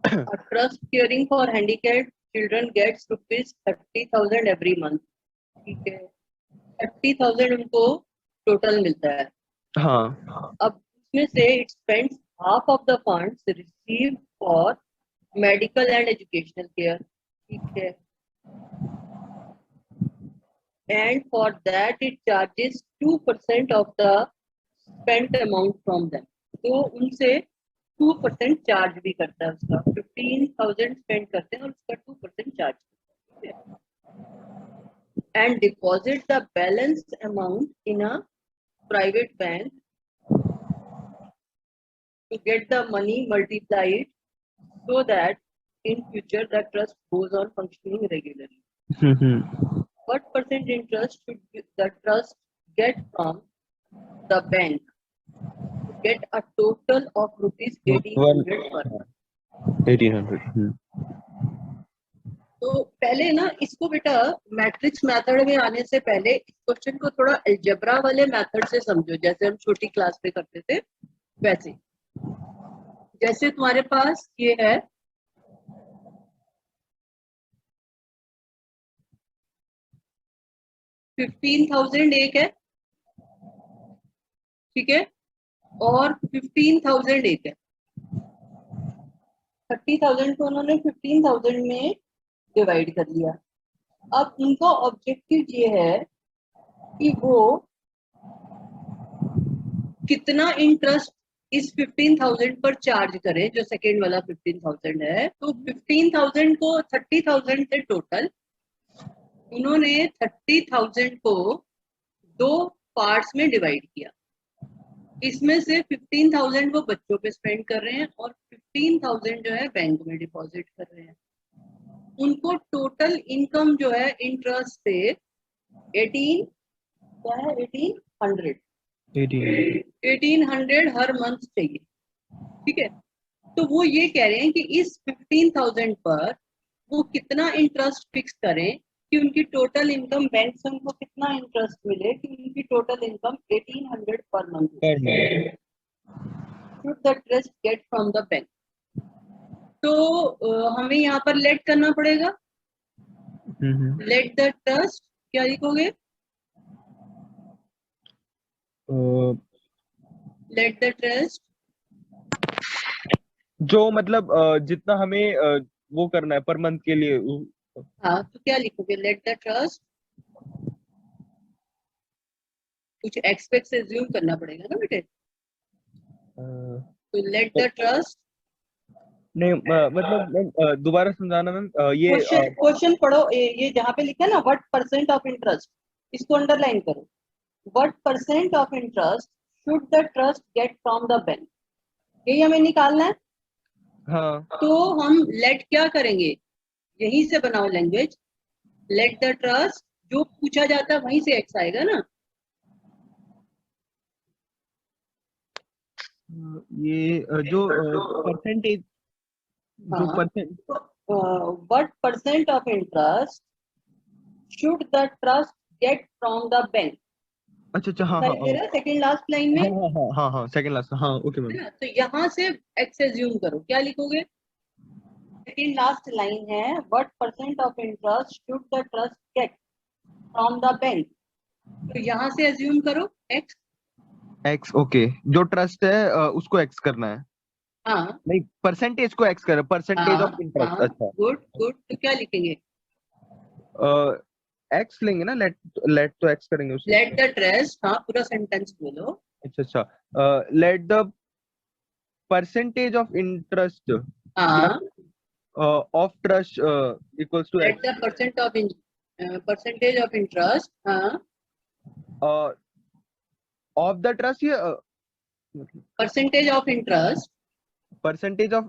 A trust caring for handicapped children gets rupees 30,000 every month. ठीक है, 30,000 उनको total मिलता है. हाँ. अब उसमें से it spends half of the funds received for medical and educational care. ठीक है, and for that it charges 2% of the spent amount from them. तो उनसे 2% चार्ज भी करता है. उसका 15,000 स्पेंड करते हैं और उसका 2% चार्ज करते हैं. And deposit the balance amount in a private bank to get the money multiplied so that in future the trust goes on functioning regularly. What percent interest should the trust get from the bank to get a total of rupees 1,800 per month? 1800. तो पहले ना इसको बेटा matrix method में आने से पहले इस क्वेश्चन को थोड़ा अलजेब्रा वाले मेथड से समझो, जैसे हम छोटी क्लास में करते थे वैसे. जैसे तुम्हारे पास ये है 15,000 एक है, ठीक है, और 15,000 एक है. 30,000 को उन्होंने 15,000 में डिवाइड कर लिया. अब उनका ऑब्जेक्टिव ये है कि वो कितना इंटरेस्ट इस 15,000 पर चार्ज करें, जो सेकेंड वाला 15,000 है. तो 15,000 को 30,000 से टोटल उन्होंने 30,000 को दो पार्ट्स में डिवाइड किया. इसमें से 15,000 वो बच्चों पे स्पेंड कर रहे हैं और 15,000 जो है बैंक में डिपॉजिट कर रहे हैं. उनको टोटल इनकम जो है इंटरेस्ट से 1800 हर मंथ चाहिए. ठीक है, तो वो ये कह रहे हैं कि इस 15,000 पर वो कितना इंटरेस्ट फिक्स करें कि उनकी टोटल इनकम बैंक से उनको कितना इंटरेस्ट मिले कि उनकी total income 1,800 per month should the trust get from the bank. तो हमें यहाँ पर लेट करना पड़ेगा. लेट द ट्रस्ट क्या लिखोगे? लेट द ट्रस्ट जो मतलब जितना हमें वो करना है पर मंथ के लिए. हाँ, तो क्या लिखोगे? लेट द ट्रस्ट, कुछ एक्सपेक्ट से ज्यूम करना पड़ेगा ना बेटे. तो लेट द ट्रस्ट नहीं मतलब दोबारा समझाना मैम. ये क्वेश्चन पढ़ो. ये जहाँ पे लिखा है ना व्हाट परसेंट ऑफ इंटरेस्ट, इसको अंडरलाइन करो. What percent of interest should the trust get from the bank, यही हमें निकालना है. हाँ. तो हम लेट क्या करेंगे, यहीं से बनाओ लैंग्वेज. लेट द ट्रस्ट, जो पूछा जाता है वहीं से एक्स आएगा ना. ये जो परसेंटेज, जो percent, what percent of interest should the trust get from the bank. अच्छा. हाँ. सेकंड लास्ट लाइन में. हाँ सेकंड लास्ट. हाँ ओके मैम. तो यहाँ से एक्स एज्यूम करो. क्या लिखोगे? सेकंड लास्ट लाइन है what percent of interest should the trust get from the bank. तो यहाँ से एज्यूम करो एक्स. ओके. जो ट्रस्ट है उसको एक्स करना है. हाँ, नहीं, परसेंटेज को एक्स करें. Percentage of interest. अच्छा, गुड. तो क्या लिखेंगे? एक्स लेंगे ना. लेट तो एक्स करेंगे उसको. लेट द ट्रस्ट, हाँ पूरा सेंटेंस बोलो. अच्छा. Let the percentage of interest of trust equals to let the percentage of interest of the trust. ये percentage of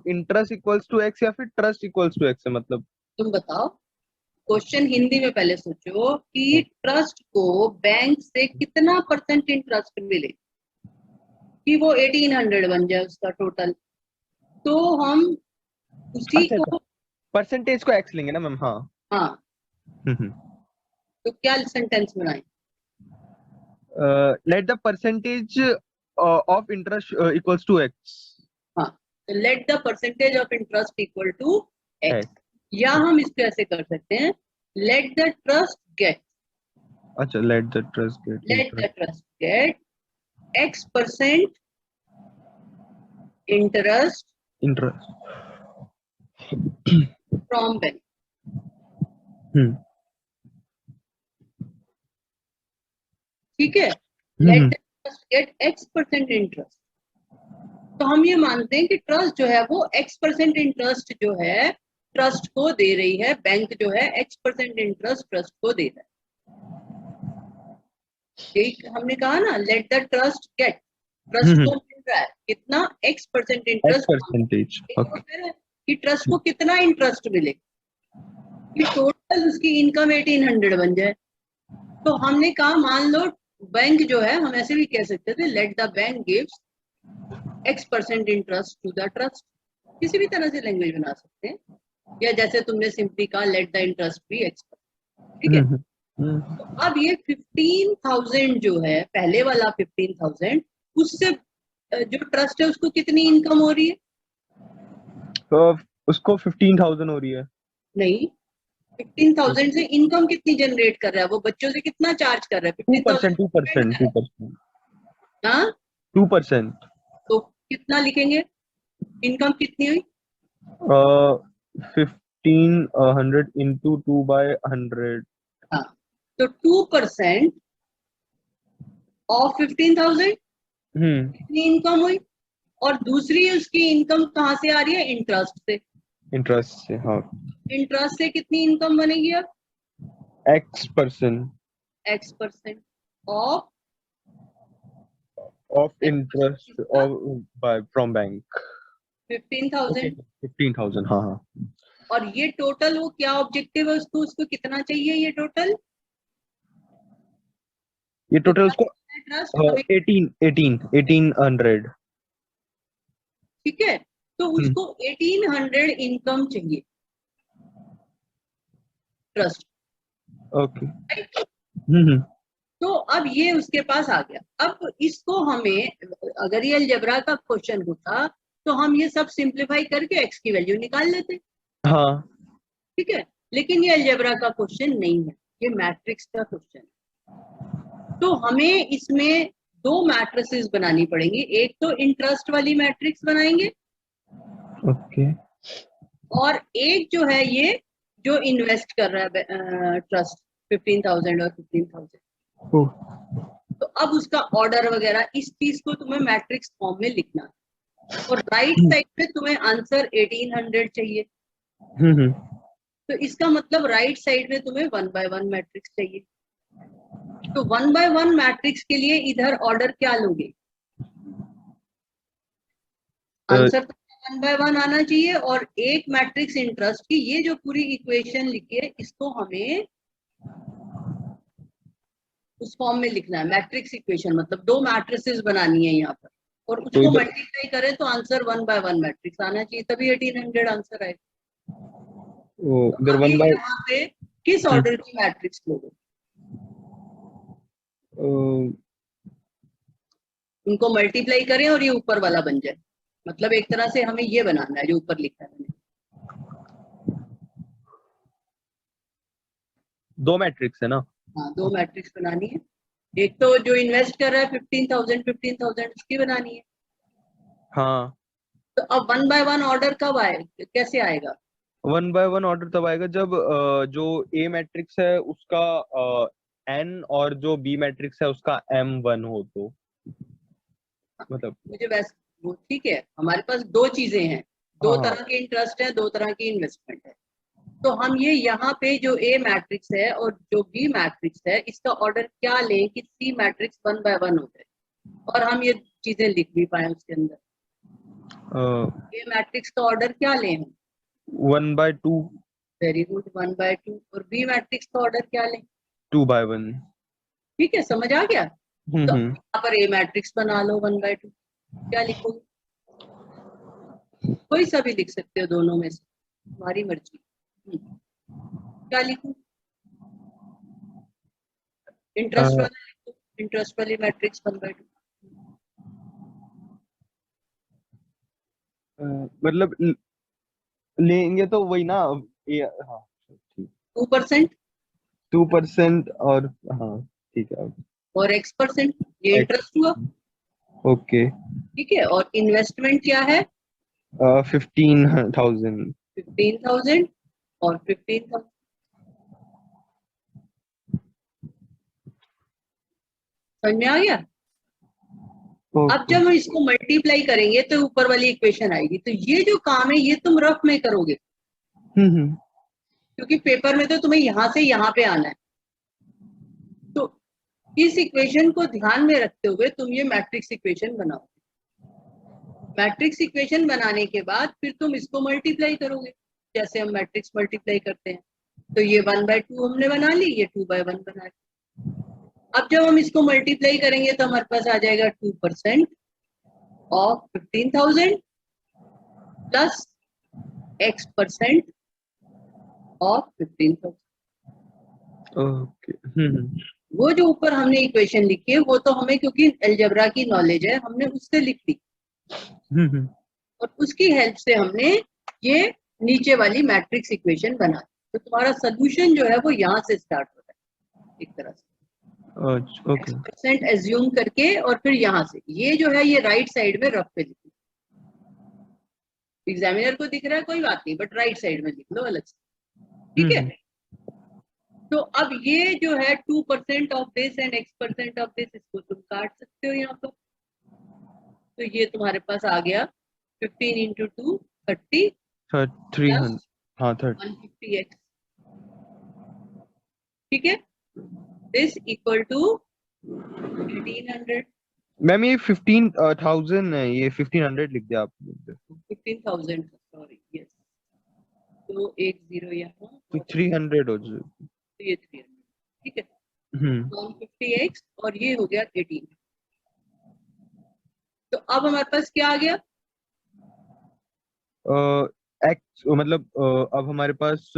interest equals to X या फिर ट्रस्ट इक्वल्स टू एक्स है मतलब. तुम बताओ. क्वेश्चन हिंदी में पहले सोचो कि ट्रस्ट को बैंक से कितना परसेंट इंटरेस्ट मिले कि वो 1,800 बन जाए उसका टोटल. तो हम उसी को परसेंटेज को एक्स लेंगे ना मैम. हाँ. तो क्या सेंटेंस बनाए? Let the percentage of interest equals to X. हाँ, तो let the percentage of interest equal to X, X. या हम इसको ऐसे कर सकते हैं, लेट द ट्रस्ट गेट, अच्छा, let the trust get let the interest. Trust get X% interest Interest. From bank. हम्म ठीक है, let the trust get X% interest. तो हम ये मानते हैं कि ट्रस्ट जो है वो X% इंटरेस्ट जो है ट्रस्ट को दे रही है, बैंक जो है X% इंटरेस्ट ट्रस्ट को दे रहा है। यही हमने कहा ना, let the trust get, trust को मिल रहा है कितना, X% X interest. percentage. Okay. कि ट्रस्ट को कितना इंटरेस्ट मिले, कि टोटल उसकी इनकम 1800 बन जाए। तो हमने कहा मान लो बैंक जो है, हम ऐसे भी कह सकते थे, let the bank gives X% interest to the trust, किसी भी तरह से लैंग्वेज बना सकते हैं, या जैसे तुमने सिंपली कहा let the interest be X। ठीक है, तो अब ये 15,000 जो है, पहले वाला 15,000, उससे जो ट्रस्ट है उसको कितनी इनकम हो रही है? तो उसको 15,000 हो रही है। नहीं, 15,000 से इनकम कितनी जनरेट कर रहा है वो? बच्चों से कितना चार्ज कर रहा है? 2%, 15,000। 2%, हाँ, 2%. तो कितना लिखेंगे, इनकम कितनी हुई? 1500 into 2/100. हाँ, तो 2% ऑफ 15,000 कितनी इनकम हुई? और दूसरी उसकी इनकम कहाँ से आ रही है? इंटरेस्ट से। इंटरेस्ट से, हाँ। इंटरेस्ट से कितनी इनकम बनेगी अब? X% X% of of interest of by from bank. 15,000। 15,000, हाँ हाँ। और ये टोटल वो क्या ऑब्जेक्टिव है उसको, उसको कितना चाहिए ये टोटल? ये टोटल उसको ट्रस्ट हमें, 1800. ठीक है, तो उसको 1800 इनकम चाहिए ट्रस्ट। ओके। हम्म तो अब ये उसके पास आ गया। अब इसको हमें, अगर ये अलजेब्रा का क्वेश्चन होता तो हम ये सब सिंप्लीफाई करके एक्स की वैल्यू निकाल लेते। हाँ। ठीक है, लेकिन ये अलजेब्रा का क्वेश्चन नहीं है, ये मैट्रिक्स का क्वेश्चन है। तो हमें इसमें दो मैट्रिसेस बनानी पड़ेंगी, एक तो इंटरेस्ट वाली मैट्रिक्स बनाएंगे, ओके। और एक जो है ये जो इन्वेस्ट कर रहा है ट्रस्ट 15,000 और 15,000। तो अब उसका ऑर्डर वगैरह इस चीज को तुम्हें मैट्रिक्स फॉर्म में लिखना है, और राइट साइड पे तुम्हें आंसर 1800 चाहिए। तो इसका मतलब राइट साइड में तुम्हें 1 by 1 मैट्रिक्स चाहिए। तो 1 by 1 मैट्रिक्स के लिए इधर ऑर्डर क्या लोगे? आंसर तो 1 by 1 आना चाहिए, और एक मैट्रिक्स इंटरेस्ट की ये जो पूरी इक्वेशन लिखी है इसको हमें उस फॉर्म में लिखना है। मैट्रिक्स इक्वेशन मतलब दो मैट्रिसेस बनानी है यहाँ पर, और उसको मल्टीप्लाई करें तो आंसर 1 by 1 मैट्रिक्स आना चाहिए, तभी 1800 आंसर आए। इधर अभी 1 by यहाँ पे किस ऑर्डर की मैट्रिक्स लोगे? उनको मल्टीप्लाई करें और ये ऊपर वाला बन जाए, मतलब एक तरह से हमें ये बनाना है जो ऊपर लिखा है मैंने। दो मैट्रिक्स है ना? हाँ, दो मैट्रिक्स बनानी है। एक तो जो इन्वेस्ट कर रहा है 15,000 उसकी बनानी है। हाँ। तो अब 1 by 1 ऑर्डर कब आए, कैसे आएगा? 1 by 1 ऑर्डर तब आएगा जब जो ए मैट्रिक्स है उसका एन और जो बी मैट्रिक्स है उसका M1 हो तो, मतलब। मुझे वैसे वो ठीक है, हमारे पास दो चीजें हैं, दो हाँ तरह के इंटरेस्ट है, दो तरह की इन्वेस्टमेंट है। तो हम ये यहाँ पे जो ए मैट्रिक्स है और जो बी मैट्रिक्स है इसका ऑर्डर क्या लें कि सी मैट्रिक्स 1 by 1 हो जाए, और हम ये चीजें लिख भी पाए उसके अंदर। ए मैट्रिक्स का ऑर्डर क्या लें हम? 1/2। Very good, 1 by 2। और बी मैट्रिक्स का ऑर्डर क्या लें? 2/1। ठीक है, समझ आ गया। तो हम्म यहाँ पर ए मैट्रिक्स बना लो 1 by 2। क्या लिखोगे? कोई सा भी लिख सकते हो दोनों में से, तुम्हारी मर्जी। क्या लिखूं? इंटरेस्ट वाला लिखो, इंटरेस्ट वाली मैट्रिक्स 1 by 2। मतलब लेंगे तो वही ना, ये हाँ ठीक, 2% 2% और हाँ ठीक है। और X%, ये X, इंटरेस्ट हुआ। ओके। ठीक है, और इन्वेस्टमेंट क्या है? 15,000। 15,000 और 15,000। समझ में आ गया? अब ओके। जब हम इसको मल्टीप्लाई करेंगे तो ऊपर वाली इक्वेशन आएगी। तो ये जो काम है ये तुम रफ में करोगे, हम्म। क्योंकि पेपर में तो तुम्हें यहां से यहां पे आना है। तो इस इक्वेशन को ध्यान में रखते हुए तुम ये मैट्रिक्स इक्वेशन बनाओ। मैट्रिक्स इक्वेशन बनाने के बाद फिर तुम इसको मल्टीप्लाई करोगे, जैसे हम मैट्रिक्स मल्टीप्लाई करते हैं। तो ये 1/2 हमने बना ली, ये 2/1 बना ली। अब जब हम इसको मल्टीप्लाई करेंगे तो हमारे पास आ जाएगा 2% of 15,000 plus X% of 15,000। Okay. वो जो ऊपर हमने इक्वेशन लिखी है वो तो हमें, क्योंकि अलजेब्रा की नॉलेज है, हमने उससे लिख दी और उसकी हेल्प से हमने ये नीचे वाली मैट्रिक्स इक्वेशन बना दी। तो तुम्हारा सोल्यूशन जो है वो यहाँ से स्टार्ट होता है एक तरह से, ओके। X% एज्यूम करके, और फिर यहाँ से ये जो है ये राइट साइड में रफ पे लिखो। एग्जामिनर को दिख रहा है कोई बात नहीं, बट राइट साइड में लिख लो अलग से। ठीक है। तो अब ये जो है 2% of this and X% of this, इसको तुम काट सकते हो यहाँ पर। तो ये तुम्हारे पास आ गया 15 इंटू 2 30 300। प्लस हाँ 30। 150x। ठीक है, दिस इक्वल टू 1800। मैम ये 15,000 है, ये 1500 लिख दिया आपने। 15,000, सॉरी, यस। तो एक जीरो यहाँ तो और 300 हो जाए। तो ये 300। ठीक है, हम्म। 150x और ये हो गया 18। तो अब हमारे पास क्या आ गया? एक्स मतलब अब हमारे पास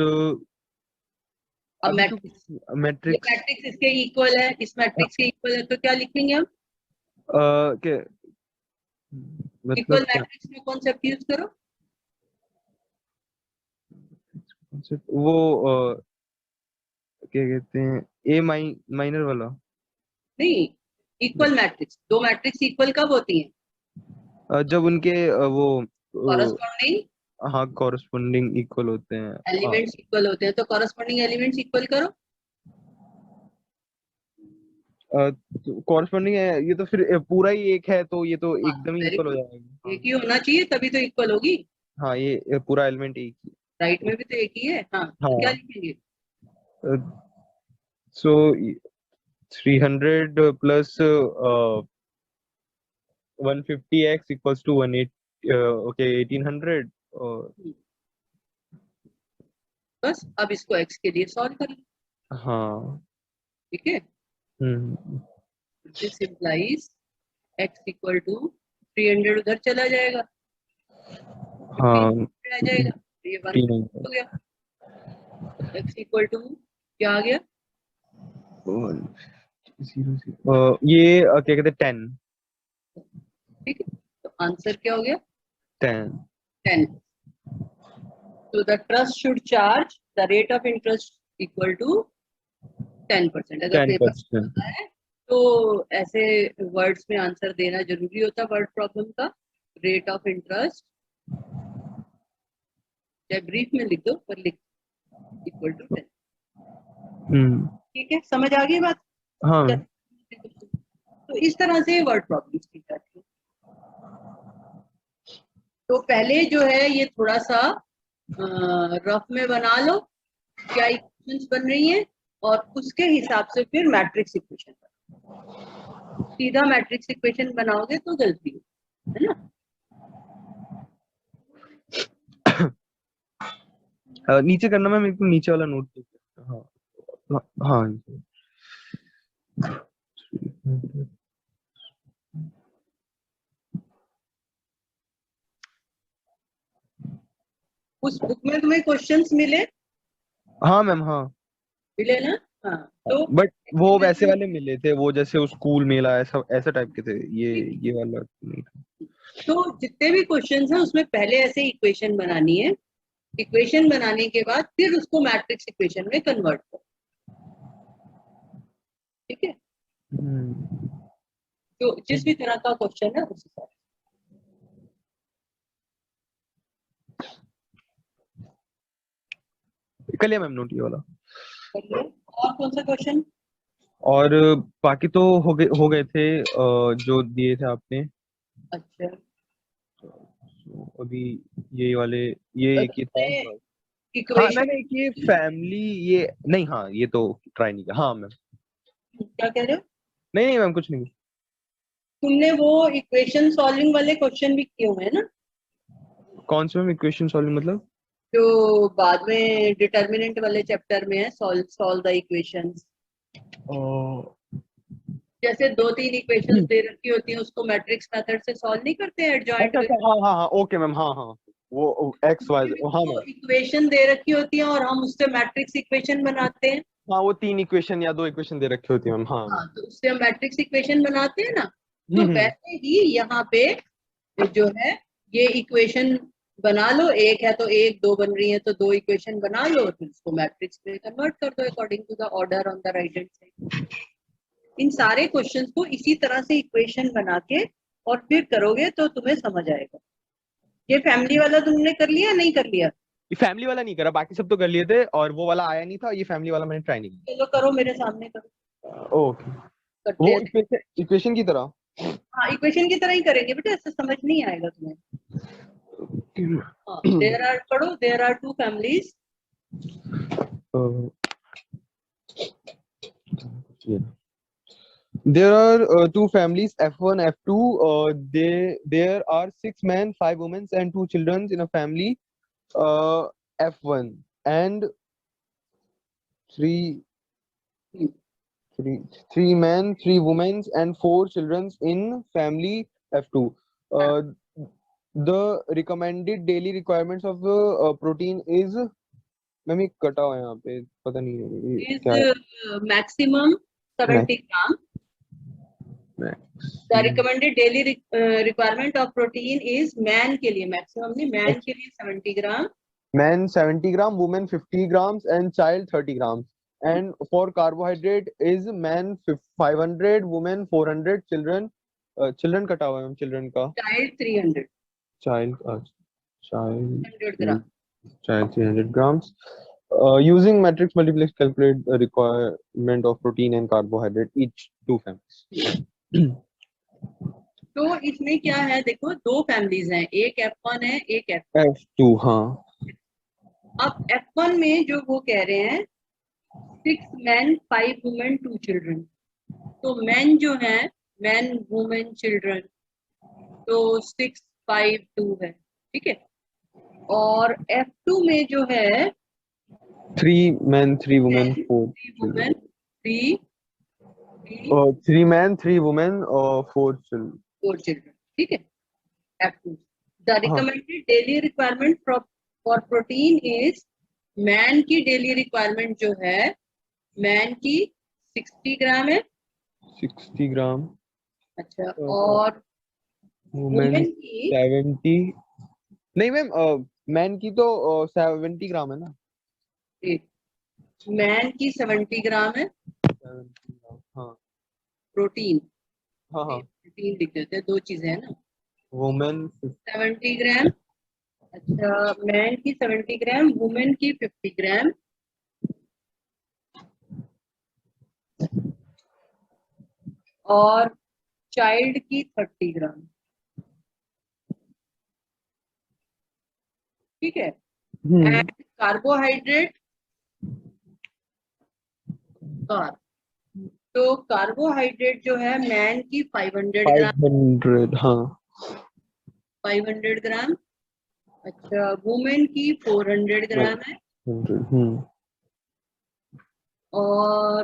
अब अभी तो मैट्रिक्स, ये मैट्रिक्स मैट्रिक्स इसके इक्वल है, इस मैट्रिक्स के इक्वल है, तो क्या लिखेंगे हम? के इक्वल मतलब क्या मैट्रिक्स में कॉन्सेप्ट यूज करो। वो क्या कहते हैं, ए माइनर वाला। नहीं, इक्वल मैट्रिक्स, दो मैट्रिक्स इक्वल कब होती हैं? जब उनके वो कॉरस्पॉन्डिंग हाँ कॉरस्पॉन्डिंग इक्वल होते हैं। हाँ एलिमेंट्स इक्वल होते हैं, तो कॉरस्पॉन्डिंग एलिमेंट्स इक्वल करो। कॉरस्पॉन्डिंग है ये तो, फिर पूरा ही एक है तो ये तो हाँ, एकदम ही वेरी इक्वल हो गुड। जाएगा। एक हाँ। ही होना चाहिए तभी तो इक्वल होगी। हाँ ये पूरा एलिमेंट एक ही। राइट में भी तो एक ही है। हाँ, तो क्या हाँ लिखेंगे? So 300 plus 150x equals to 18, okay 1800। बस अब इसको एक्स के लिए सॉल्व कर लो। हाँ। ठीक है, हम्म। This implies X equal to 300 उधर चला जाएगा, हाँ 15 आ जाएगा, तो ये 1 300। हो गया। एक्स इक्वल टू क्या आ गया? ये क्या कहते हैं 10। ठीक है, तो आंसर क्या हो गया? 10। 10। So the trust should charge the rate of interest equal to 10%। अगर पेपर 10%। आता है तो ऐसे वर्ड्स में आंसर देना जरूरी होता है, वर्ड प्रॉब्लम का। रेट ऑफ इंटरेस्ट, चाहे ब्रीफ में लिख दो पर लिख, इक्वल टू 10। हम्म। ठीक है, समझ आ गई बात? हाँ तो इस तरह से वर्ड प्रॉब्लम की जाती है। तो पहले जो है ये थोड़ा सा रफ में बना लो, क्या इक्वेशंस बन रही हैं, और उसके हिसाब से फिर मैट्रिक्स इक्वेशन। सीधा मैट्रिक्स इक्वेशन बनाओगे तो गलती है ना। नीचे करना, मैं मेरे को नीचे वाला नोट। हाँ हाँ हाँ। उस बुक में तुम्हें क्वेश्चंस मिले? हाँ मैम हाँ। मिले ना? हाँ, तो बट वो वैसे maximum- वाले मिले थे, वो जैसे उस स्कूल मेला ऐसा ऐसा टाइप के थे, ये वाला नहीं था। तो जितने भी क्वेश्चंस हैं उसमें पहले ऐसे इक्वेशन बनानी है, इक्वेशन बनाने के बाद फिर उसको मैट्रिक्स इक्वेशन में कन्वर्ट करो, ठीक है। हम्म, तो जिस भी तरह का क्वेश्चन है उस हिसाब कर लिया मैम नोट ये वाला। से करिए। और कौन सा क्वेश्चन? और बाकी तो हो गए थे जो दिए थे आपने। अच्छा, तो अभी ये वाले, ये एक ही था। हाँ इक्वेशन मैंने एक ये फैमिली, ये नहीं, हाँ ये तो ट्राई नहीं किया। हाँ मैम, क्या कह रहे हो? नहीं नहीं मैम कुछ नहीं। तुमने वो इक्वेशन सॉल्विंग वाले क्वेश्चन भी किए हुए हैं ना, कौन से मैम इक्वेशन सॉल्विंग मतलब? जो बाद में डिटर्मिनेंट वाले चैप्टर में है, सॉल्व सॉल्व द इक्वेशंस। जैसे दो तीन इक्वेशंस दे रखी होती हैं, उसको मैट्रिक्स मेथड से सॉल्व नहीं करते हैं एडजॉइंट अच्छा में। अच्छा, हाँ हाँ हाँ, ओके मैम, हाँ हाँ, वो एक्स वाई, हाँ मैम। इक्वेशन दे रखी होती है और हम उससे मैट्रिक्स इक्वेशन बनाते हैं। हाँ वो 3 इक्वेशन या 2 इक्वेशन दे रखी होती है मैम, हाँ मैम। हाँ, तो उससे हम मैट्रिक्स इक्वेशन बनाते हैं ना। तो हम्म। वैसे ही यहाँ पे जो है, ये इक्वेशन बना लो, एक है तो एक, दो बन रही है तो दो इक्वेशन बना लो, फिर उसको मैट्रिक्स में कन्वर्ट कर दो according to the order on the right hand side. इन सारे क्वेश्चंस को इसी तरह से इक्वेशन बना के और फिर करोगे तो तुम्हें समझ आएगा। ये फैमिली वाला तुमने कर लिया नहीं कर लिया? ये फैमिली वाला नहीं करा, बाकी सब तो कर लिए थे, और वो वाला आया नहीं था, ये फैमिली वाला मैंने ट्राई नहीं चलो करो, मेरे सामने करो, किया। ओके। करते वो हैं। इक्वेशन की तरह। हाँ, इक्वेशन की तरह ही करेंगे बेटा, ऐसे समझ नहीं आएगा तुम्हें। हाँ, देयर आर, पढ़ो, there are two families. There are two families, F1, F2. There are 6 men, 5 women, and 2 children in a family. F1 and three, three men, 3 women, and 4 children in family F2. Uh, the recommended daily requirements of protein is, ma'am ये कटा हुआ है यहाँ पे, पता नहीं है ये क्या है। Is maximum 70 gram. The recommended daily requirement of protein is, man के लिए मैक्सिमम नहीं, मैन के लिए 70 ग्राम, Men 70 gram, women 50 grams, and child 30 grams. And for carbohydrate is men 500, women 400, children कटा हुआ है मैम, children का child 300 child child gram. child 300 grams. Using matrix multiplex calculate the requirement of protein and carbohydrate each two families. तो इसमें क्या है, देखो दो फैमिलीज हैं, एक F1 है एक F2। F2, हाँ। अब F1 में जो वो कह रहे हैं 6 men 5 women 2 children, तो मैन जो है, मैन वुमेन चिल्ड्रन, तो 6 5 2 है, ठीक है। और F2 में जो है 3 men, 3 women, 4 women children. 3 3 men, 3 women, 4 children. 4 children, ठीक है। F2, द हाँ, recommended daily requirement for protein is, man की डेली रिक्वायरमेंट जो है, मैन की 60 ग्राम है। 60 ग्राम। अच्छा, और वुमेन वुमेन की 70, नहीं मैम, मैन की तो 70 ग्राम है ना। मैन की 70 ग्राम है 70 ग्राम, हाँ प्रोटीन। हाँ हाँ। प्रोटीन लिख देते हैं, दो चीजें हैं ना। वुमेन 70 ग्राम, अच्छा, मैन की 70 ग्राम, वुमेन की 50 ग्राम, और चाइल्ड की 30 ग्राम, ठीक है। एंड कार्बोहाइड्रेट, कार्ब, तो कार्बोहाइड्रेट जो है मैन की 500 ग्राम, 500, हाँ। 500 ग्राम, अच्छा, वुमेन की 400 ग्राम है, 100, और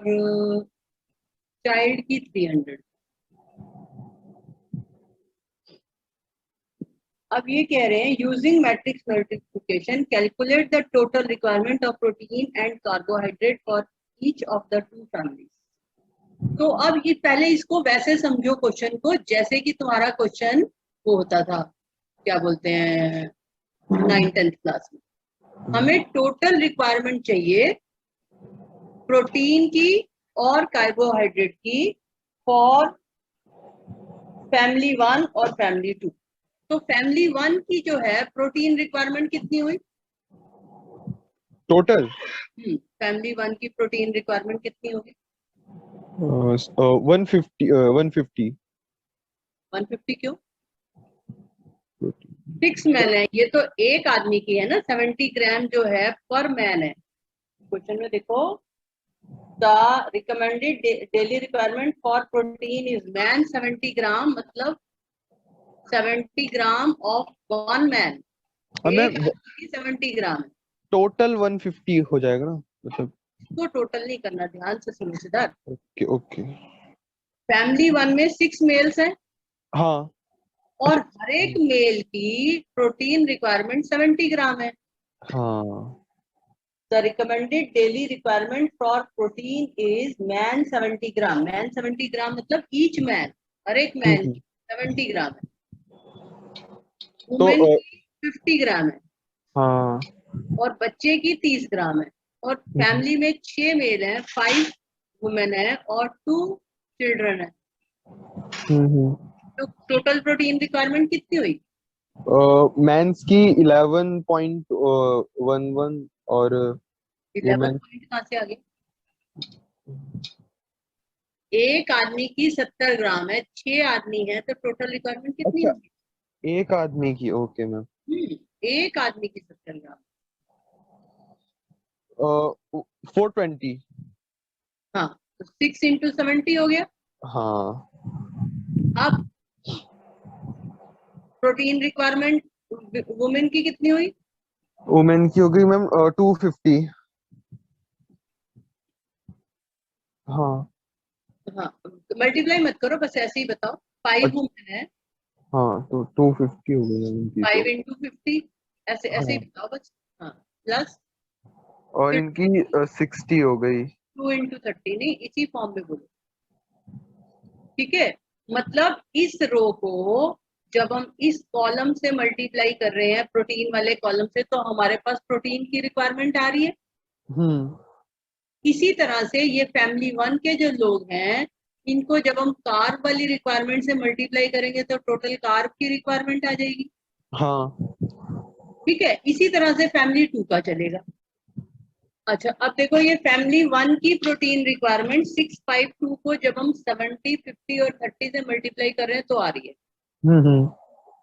चाइल्ड की 300। अब ये कह रहे हैं, using matrix multiplication calculate the total requirement of protein and carbohydrate for each of the two families. तो अब ये पहले इसको वैसे समझो क्वेश्चन को, जैसे कि तुम्हारा क्वेश्चन वो होता था, क्या बोलते हैं, 9th-10th क्लास में। हमें टोटल रिक्वायरमेंट चाहिए प्रोटीन की और कार्बोहाइड्रेट की फॉर फैमिली 1 और फैमिली 2। तो फैमिली 1 की जो है प्रोटीन रिक्वायरमेंट कितनी हुई? टोटल फैमिली 1 की प्रोटीन रिक्वायरमेंट कितनी होगी? 150 150 150 क्यों? 6 मैन है, ये तो एक आदमी की है ना। 70 ग्राम जो है पर मैन है। क्वेश्चन में देखो, the recommended daily requirement for protein is man 70 ग्राम, मतलब 70 ग्राम ऑफ वन मैन। हमें एक आदमी की 70 ग्राम है। टोटल 150 हो जाएगा ना, मतलब। इसको टोटल नहीं करना, ध्यान से सुनो सिद्धार्थ। Okay okay. फैमिली 1 में 6 मेल्स हैं हाँ और हर एक मेल की प्रोटीन रिक्वायरमेंट 70 ग्राम है। हाँ। The recommended daily requirement for protein is man 70 gram. Man 70 ग्राम मतलब ईच मैन, हर एक मैन की 70 ग्राम है। तो वुमेन की 50 ग्राम है हाँ। और बच्चे की 30 ग्राम है। और फैमिली में 6 मेल हैं, 5 वुमेन है और 2 चिल्ड्रन है। तो टोटल प्रोटीन रिक्वायरमेंट कितनी हुई? मेंस की 11.11 और 11 वुमेन। पॉइंट कहाँ से आ गए? एक आदमी की 70 ग्राम है, 6 आदमी है, तो टोटल रिक्वायरमेंट कितनी अच्छा, होगी? एक आदमी की, ओके मैम। एक आदमी की 70 ग्राम। 420। हाँ, तो 6 इंटू 70 हो गया। हाँ। अब प्रोटीन रिक्वायरमेंट वुमेन की कितनी हुई? वुमेन की हो गई मैम 250। हाँ हाँ, मल्टीप्लाई मत करो, बस ऐसे ही बताओ। 5 अच्छा। वुमेन है, हाँ तो 250 हो गई मैम इनकी 5 तो। इंटू 50, ऐसे ऐसे ही हाँ, बताओ बस। हाँ, प्लस और इनकी 60 हो गई। 2 इंटू 30, नहीं इसी फॉर्म में बोलो, ठीक है। मतलब इस रो को जब हम इस कॉलम से मल्टीप्लाई कर रहे हैं प्रोटीन वाले कॉलम से, तो हमारे पास प्रोटीन की रिक्वायरमेंट आ रही है। हम्म। इसी तरह से ये फैमिली 1 के जो लोग हैं, इनको जब हम कार्ब वाली रिक्वायरमेंट से मल्टीप्लाई करेंगे तो टोटल कार्ब की रिक्वायरमेंट आ जाएगी। हाँ। ठीक है, इसी तरह से फैमिली 2 का चलेगा। अच्छा, अब देखो ये फैमिली 1 की प्रोटीन रिक्वायरमेंट 652 को जब हम 70, 50 और 30 से मल्टीप्लाई कर रहे हैं तो आ रही है। हम्म।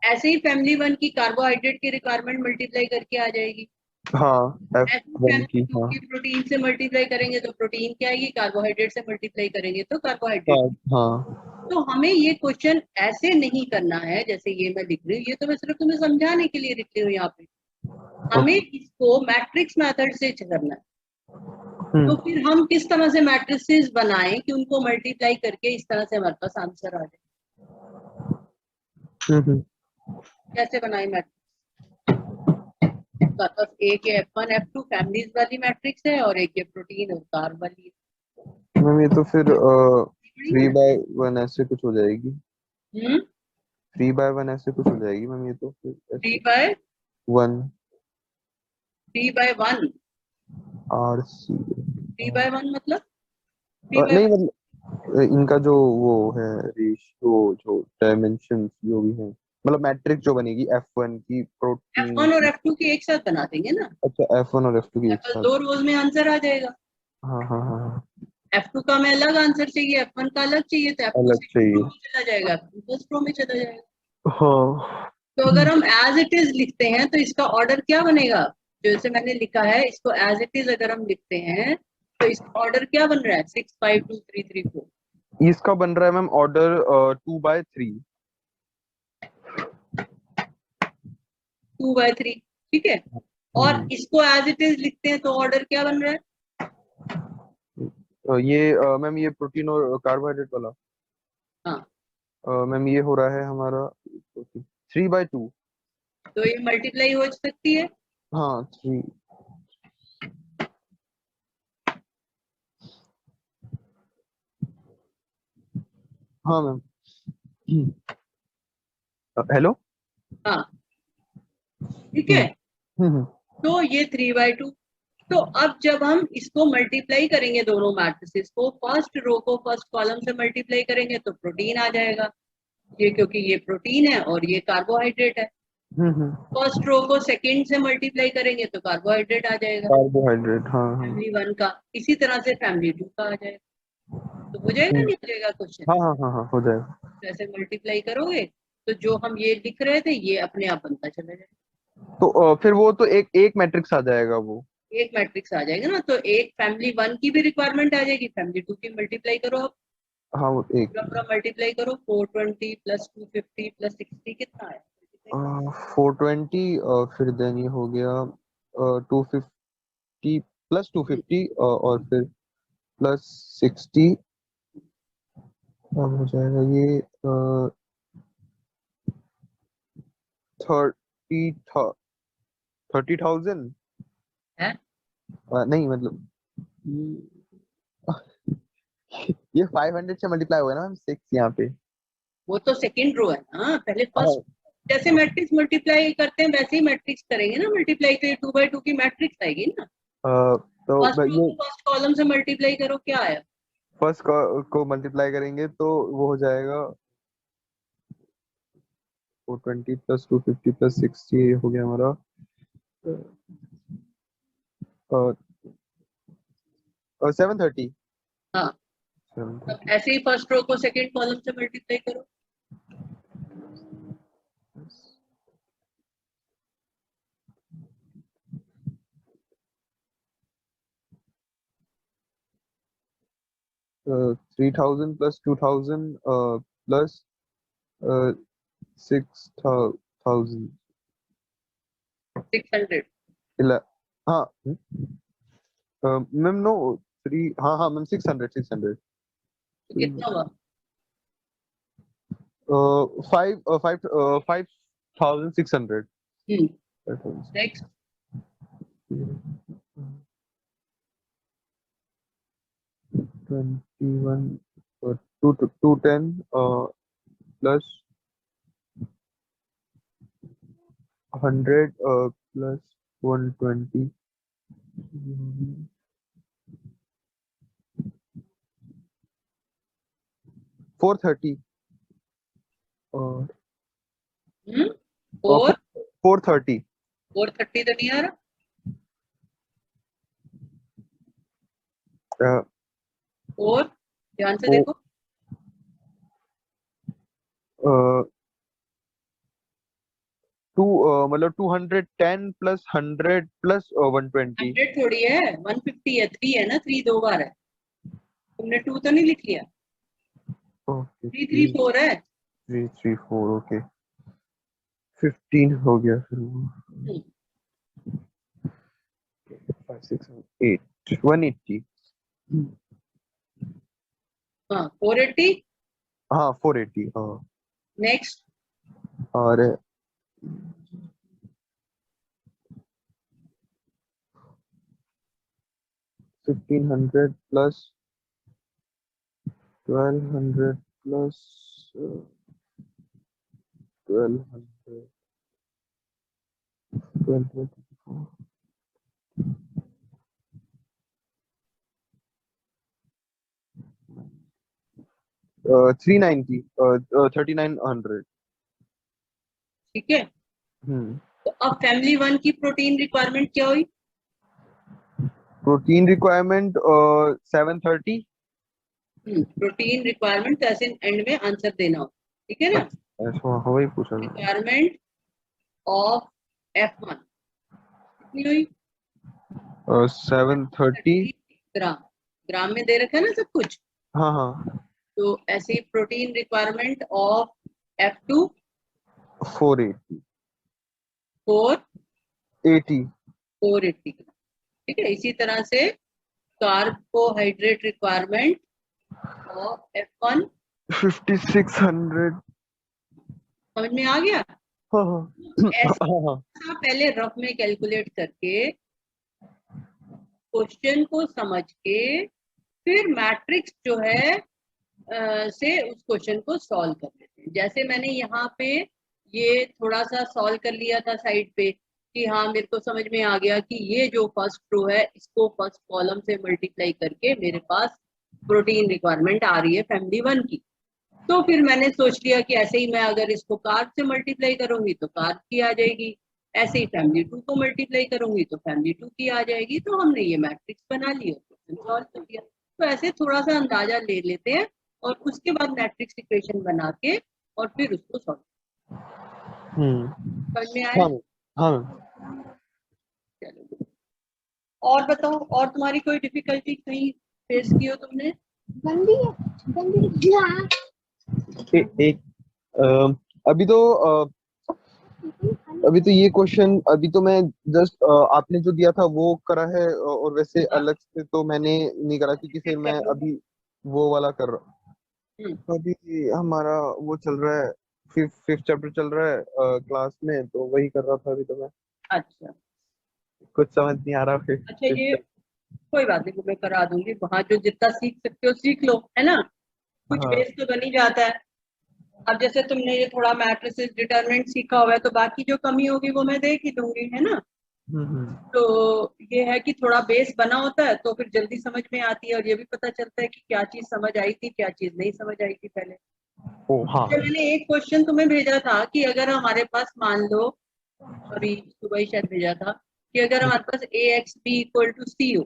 ऐसे ही फैमिली 1 की कार्बोहाइड्रेट की रिक्वायरमेंट मल्टीप्लाई करके आ जाएगी। हाँ ऐसे F1 फैमिली की। 2 हाँ की प्रोटीन से मल्टीप्लाई करेंगे तो प्रोटीन क्या आएगी, कार्बोहाइड्रेट से मल्टीप्लाई करेंगे तो कार्बोहाइड्रेट। हाँ हाँ। तो हमें ये क्वेश्चन ऐसे नहीं करना है जैसे ये मैं लिख रही हूँ, ये तो मैं सिर्फ तुम्हें समझाने के लिए लिख रही हूँ यहाँ पे। हमें इसको मैट्रिक्स मेथड से करना है। तो हम्म फिर हम किस तरह से मैट्रिसेस बनाएं कि उनको मल्टीप्लाई करके इस तरह से हमारे पास आंसर आ जाए? हम्म। कैसे बनाए मैट्रिक्स? बस एक ये F1 F2 फैमिलीज वाली मैट्रिक्स है और एक ये प्रोटीन और कार्ब वाली मैम ये तो फिर है। 3/1 ऐसे कुछ हो जाएगी। 3/1 ऐसे कुछ हो जाएगी मैम, ये तो फिर थ्री ऐसे। By 1 three by one RC। 3/1 मतलब 3/1। नहीं मतलब इनका जो वो है रेशियो, जो डायमेंशन जो भी है, मतलब मैट्रिक जो बनेगी F1 की प्रोटीन F1 और की। F2 की एक साथ बना देंगे ना, अच्छा, F1 और F2 की एक बस साथ। 2 रोज में आंसर आ जाएगा। हाँ हाँ हाँ हाँ, F2 का हमें अलग आंसर चाहिए, F1 का अलग चाहिए, तो F2 अलग सेकंड रो चाहिए। में चला जाएगा, F2 फर्स्ट रो में चला जाएगा। हाँ। तो अगर हम एज इट इज लिखते हैं तो इसका ऑर्डर क्या बनेगा? जैसे मैंने लिखा है इसको एज इट इज अगर हम लिखते हैं तो इसका ऑर्डर क्या बन रहा है? 6, 5, 2, 3, 3, 4। इसका बन रहा है मैम ऑर्डर 2/3। 2/3, ठीक है। और हम्म। इसको एज इट इज लिखते हैं तो ऑर्डर क्या बन रहा है? ये मैम ये प्रोटीन और कार्बोहाइड्रेट वाला हाँ, मैम ये हो रहा है हमारा 3/2। तो ये मल्टीप्लाई हो सकती है। हाँ 3। हाँ मैम। हेलो। हाँ ठीक है। हम्म। तो ये 3/2। तो अब जब हम इसको मल्टीप्लाई करेंगे दोनों मैट्रिसेस को, फर्स्ट रो को फर्स्ट कॉलम से मल्टीप्लाई करेंगे तो प्रोटीन आ जाएगा, ये क्योंकि ये प्रोटीन है और ये कार्बोहाइड्रेट है। हम्म। फर्स्ट रो को सेकंड से मल्टीप्लाई करेंगे तो कार्बोहाइड्रेट आ जाएगा कार्बोहाइड्रेट, हाँ हाँ। फैमिली 1 का। इसी तरह से फैमिली 2 का आ जाएगा। तो हो जाएगा, हम्म, नहीं हो जाएगा क्वेश्चन? हाँ हाँ हाँ हाँ, हो जाएगा। तो ऐसे मल्टीप्लाई करोगे तो जो हम ये लिख रहे थे ये अपने आप बनता चला जाएगा। तो फिर वो तो एक एक मैट्रिक्स आ जाएगा वो। एक मैट्रिक्स आ जाएगा ना, तो एक फैमिली 1 की भी रिक्वायरमेंट आ जाएगी, फैमिली 2 की मल्टीप्लाई करो आप, हाँ वो एक। पूरा पूरा मल्टीप्लाई करो। 420 प्लस 250 प्लस 60 कितना है? 420, फिर देन ये हो गया 250 प्लस 250, और फिर प्लस 60। अब हो जाएगा ये 30 30,000। है नहीं मतलब ये 500 से मल्टीप्लाई हुआ ना मैम, 6 यहाँ पे। वो तो सेकंड रो है ना, पहले फर्स्ट। हाँ। जैसे मैट्रिक्स मल्टीप्लाई करते हैं वैसे ही मैट्रिक्स करेंगे ना मल्टीप्लाई, तो ये 2/2 की मैट्रिक्स आएगी ना। तो फर्स्ट रो ये को फर्स्ट कॉलम से मल्टीप्लाई करो, क्या आया? फर्स्ट को मल्टीप्लाई करेंगे तो वो हो जाएगा 420 प्लस 250 प्लस 60, हो गया हमारा 730। हाँ, अब ऐसे ही फर्स्ट रो को सेकंड कॉलम से मल्टीप्लाई करो। 3000 प्लस 2000 प्लस 6000। 600। हाँ मैम नो, 3, हाँ हाँ मैम, 600 600। तो कितना हुआ? 5600। नेक्स्ट। 21, 210 प्लस 100 प्लस 120, 430 और फोर 430। 430 तो नहीं आ रहा। फोर, ध्यान से देखो। टू मतलब 210 प्लस 100 प्लस 120। 100 थोड़ी है, 150 है, 3 है ना, 3 2 बार है। तुमने 2 तो नहीं लिख लिया? ओके, 334 है। 334, ओके। 15 हो गया फिर वो। 5 6 8 180। हाँ 480। हाँ 480, हाँ। नेक्स्ट। और 1500 प्लस 1200 प्लस 1200, 390, 3900। ठीक है, हम्म। तो अब फैमिली 1 की प्रोटीन रिक्वायरमेंट क्या हुई? Protein requirement 730। प्रोटीन रिक्वायरमेंट, तो ऐसे एंड में आंसर देना हो, ठीक है ना। ऐसा हो ही पूछा था। रिक्वायरमेंट ऑफ F1 कितनी हुई? 730। 30 ग्राम। ग्राम में दे रखा है ना सब कुछ। हाँ हाँ। तो ऐसे ही प्रोटीन रिक्वायरमेंट ऑफ F2 480। 80। 480 ग्राम। ठीक है, इसी तरह से कार्बोहाइड्रेट रिक्वायरमेंट ऑफ F1 5600। समझ में आ गया? हाँ हाँ ऐसा हाँ हाँ। पहले रफ में कैलकुलेट करके क्वेश्चन को समझ के फिर मैट्रिक्स जो है से उस क्वेश्चन को सॉल्व कर लेते हैं। जैसे मैंने यहाँ पे ये थोड़ा सा सॉल्व कर लिया था साइड पे कि हाँ मेरे को समझ में आ गया कि ये जो फर्स्ट रो है इसको फर्स्ट कॉलम से मल्टीप्लाई करके मेरे पास प्रोटीन रिक्वायरमेंट आ रही है फैमिली 1 की। तो फिर मैंने सोच लिया कि ऐसे ही मैं अगर इसको कार्ब से मल्टीप्लाई करूंगी तो कार्ब की आ जाएगी, ऐसे ही फैमिली 2 को मल्टीप्लाई करूंगी तो फैमिली 2 की आ जाएगी। तो हमने ये मैट्रिक्स बना लिया, क्वेश्चन सॉल्व कर दिया। तो ऐसे थोड़ा सा अंदाजा ले लेते हैं और उसके बाद मैट्रिक्स इक्वेशन बना के और फिर उसको सॉल्व समझ में आया। हाँ हाँ। चलो और बताओ, और तुम्हारी कोई डिफिकल्टी कहीं फेस की हो तुमने? एक अभी तो अभी तो ये क्वेश्चन अभी तो मैं जस्ट आपने जो दिया था वो करा है, और वैसे हाँ, अलग से तो मैंने नहीं करा, क्योंकि फिर repeat मैं कर लो। अभी वो वाला कर रहा हम्म, हूँ। अभी हमारा वो चल रहा है, फिफ्थ चैप्टर चल रहा है क्लास में, तो वही कर रहा था अभी तो मैं। अच्छा कुछ समझ नहीं आ रहा फिर अच्छा, ये कोई बात नहीं, वो मैं करा दूंगी। वहां जो जितना सीख सकते हो सीख लो, है ना। कुछ हाँ। बेस तो बन ही जाता है। अब जैसे तुमने ये थोड़ा मैट्रिसेस डिटरमिनेंट सीखा हुआ है तो बाकी जो कमी होगी वो मैं देख ही दूंगी, है ना। हम्म। तो ये है कि थोड़ा बेस बना होता है तो फिर जल्दी समझ में आती है और ये भी पता चलता है कि क्या चीज समझ आई थी क्या चीज नहीं समझ आई थी पहले। ओ हाँ। अच्छा, मैंने एक क्वेश्चन तुम्हें भेजा था कि अगर हमारे पास मान लो, अभी सुबह ही शायद भेजा था, कि अगर हमारे पास ए एक्स बी इक्वल टू सी हो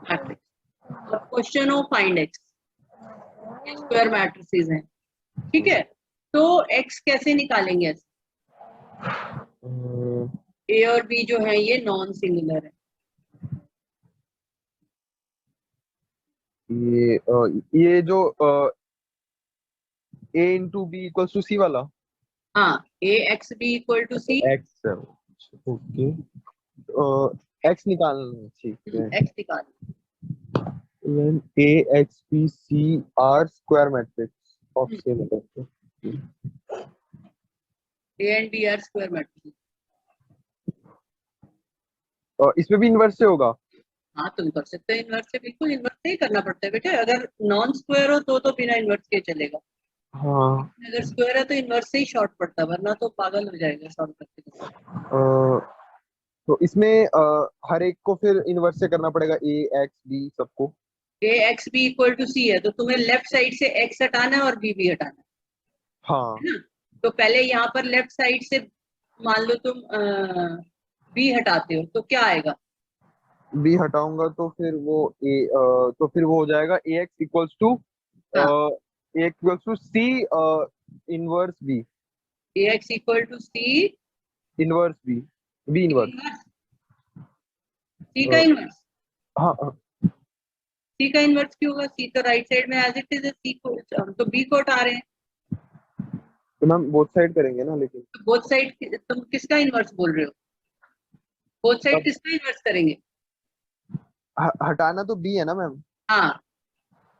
मैट्रिक्स और क्वेश्चन हो फाइंड एक्स, स्क्वायर मैट्रिसेस हैं, ठीक है। तो एक्स कैसे निकालेंगे? अम्म, ए और बी जो है ये नॉन सिंगुलर है। ये जो A into B equals to C वाला। हाँ, A X B equal to C, X, okay. X निकालना, ठीक है। एक्स निकाल, when a x b c are square matrix of same identity। A and B are square matrix. इसमें भी inverse से होगा। हाँ तुम कर सकते हो इन्वर्स से, बिल्कुल इन्वर्स से ही करना पड़ता है बेटे। अगर नॉन स्क्वायर हो तो बिना इन्वर्स के चलेगा, हाँ। अगर स्क्वायर है तो इन्वर्स से ही शॉर्ट पड़ता है, वरना तो पागल हो जाएगा शॉर्ट करते करते। तो इसमें हर एक को फिर इन्वर्स से करना पड़ेगा, ए एक्स बी सबको। ए एक्स बी इक्वल टू सी है तो तुम्हें लेफ्ट साइड से एक्स हटाना है और बी भी हटाना हाँ। है ना। तो पहले यहाँ पर लेफ्ट साइड से मान लो तुम बी हटाते हो तो क्या आएगा? बी हटाऊंगा तो फिर वो तो फिर वो हो जाएगा ए एक्स इक्वल्स टू हाँ, A equals to C inverse B. A X equal to C, inverse B, B C inverse. Inverse, C का इनवर्स। हाँ हाँ। सी का इनवर्स क्यों होगा? सी तो राइट साइड में एज इट इज है, सी को हम तो बी को हटा रहे हैं। तो मैम बोथ साइड करेंगे ना, लेकिन तो बोथ साइड तुम किसका इनवर्स बोल रहे हो? बोथ साइड तब किसका इनवर्स करेंगे? हटाना तो बी है ना मैम, हाँ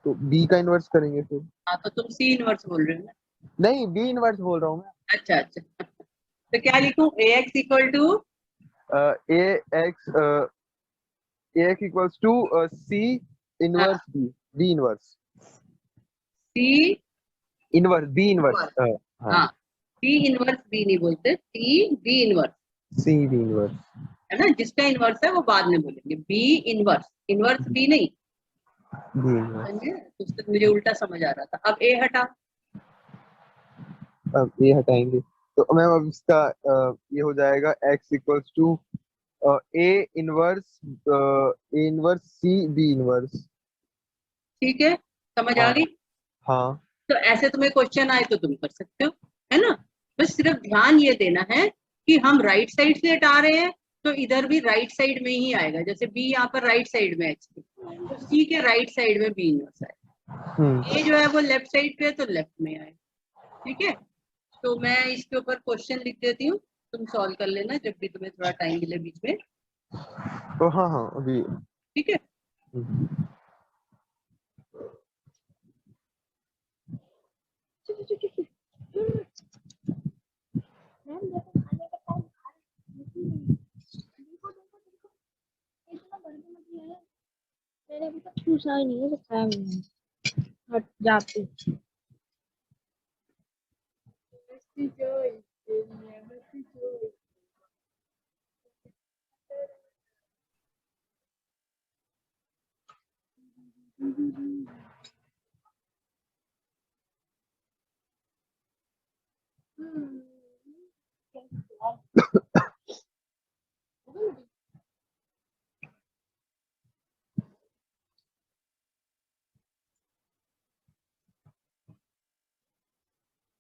तो बी का इनवर्स करेंगे फिर। हाँ, तो तुम सी इनवर्स बोल रहे हो ना। नहीं, बी इनवर्स बोल रहा हूँ अच्छा अच्छा, तो क्या लिखूं? ए एक्स इक्वल टू मैं। A X equals to C inverse B, B inverse, C inverse B inverse. Inverse. हाँ, हाँ, सी इनवर्स बी नहीं बोलते, C B inverse, C B inverse. है ना। जिसका इनवर्स है वो बाद में बोलेंगे, बी इनवर्स, इनवर्स बी नहीं। B inverse. समझे? उस तक मुझे उल्टा समझ आ रहा था। अब ए हटा, अब ये हटाएंगे तो मैम अब इसका ये हो जाएगा x equals to A inverse, A inverse C B inverse. ठीक है, समझ आ हाँ गई। हाँ। तो ऐसे तुम्हें क्वेश्चन आए तो तुम कर सकते हो, है ना। बस सिर्फ ध्यान ये देना है कि हम राइट साइड से हटा रहे हैं तो इधर भी राइट साइड में ही आएगा। जैसे बी यहाँ पर राइट साइड में है एक्स, तो सी के राइट साइड में बी इनवर्स आएगा। ए जो है वो लेफ्ट साइड पे है तो लेफ्ट में आएगा। ठीक है, तो मैं इसके ऊपर क्वेश्चन लिख देती हूँ, तुम सॉल्व कर लेना जब भी तुम्हें थोड़ा टाइम मिले बीच में। तो हाँ हाँ अभी। ठीक है, हम्म। मैंने अभी तक पूछा ही नहीं है, तो खाया भी नहीं। हट जाती।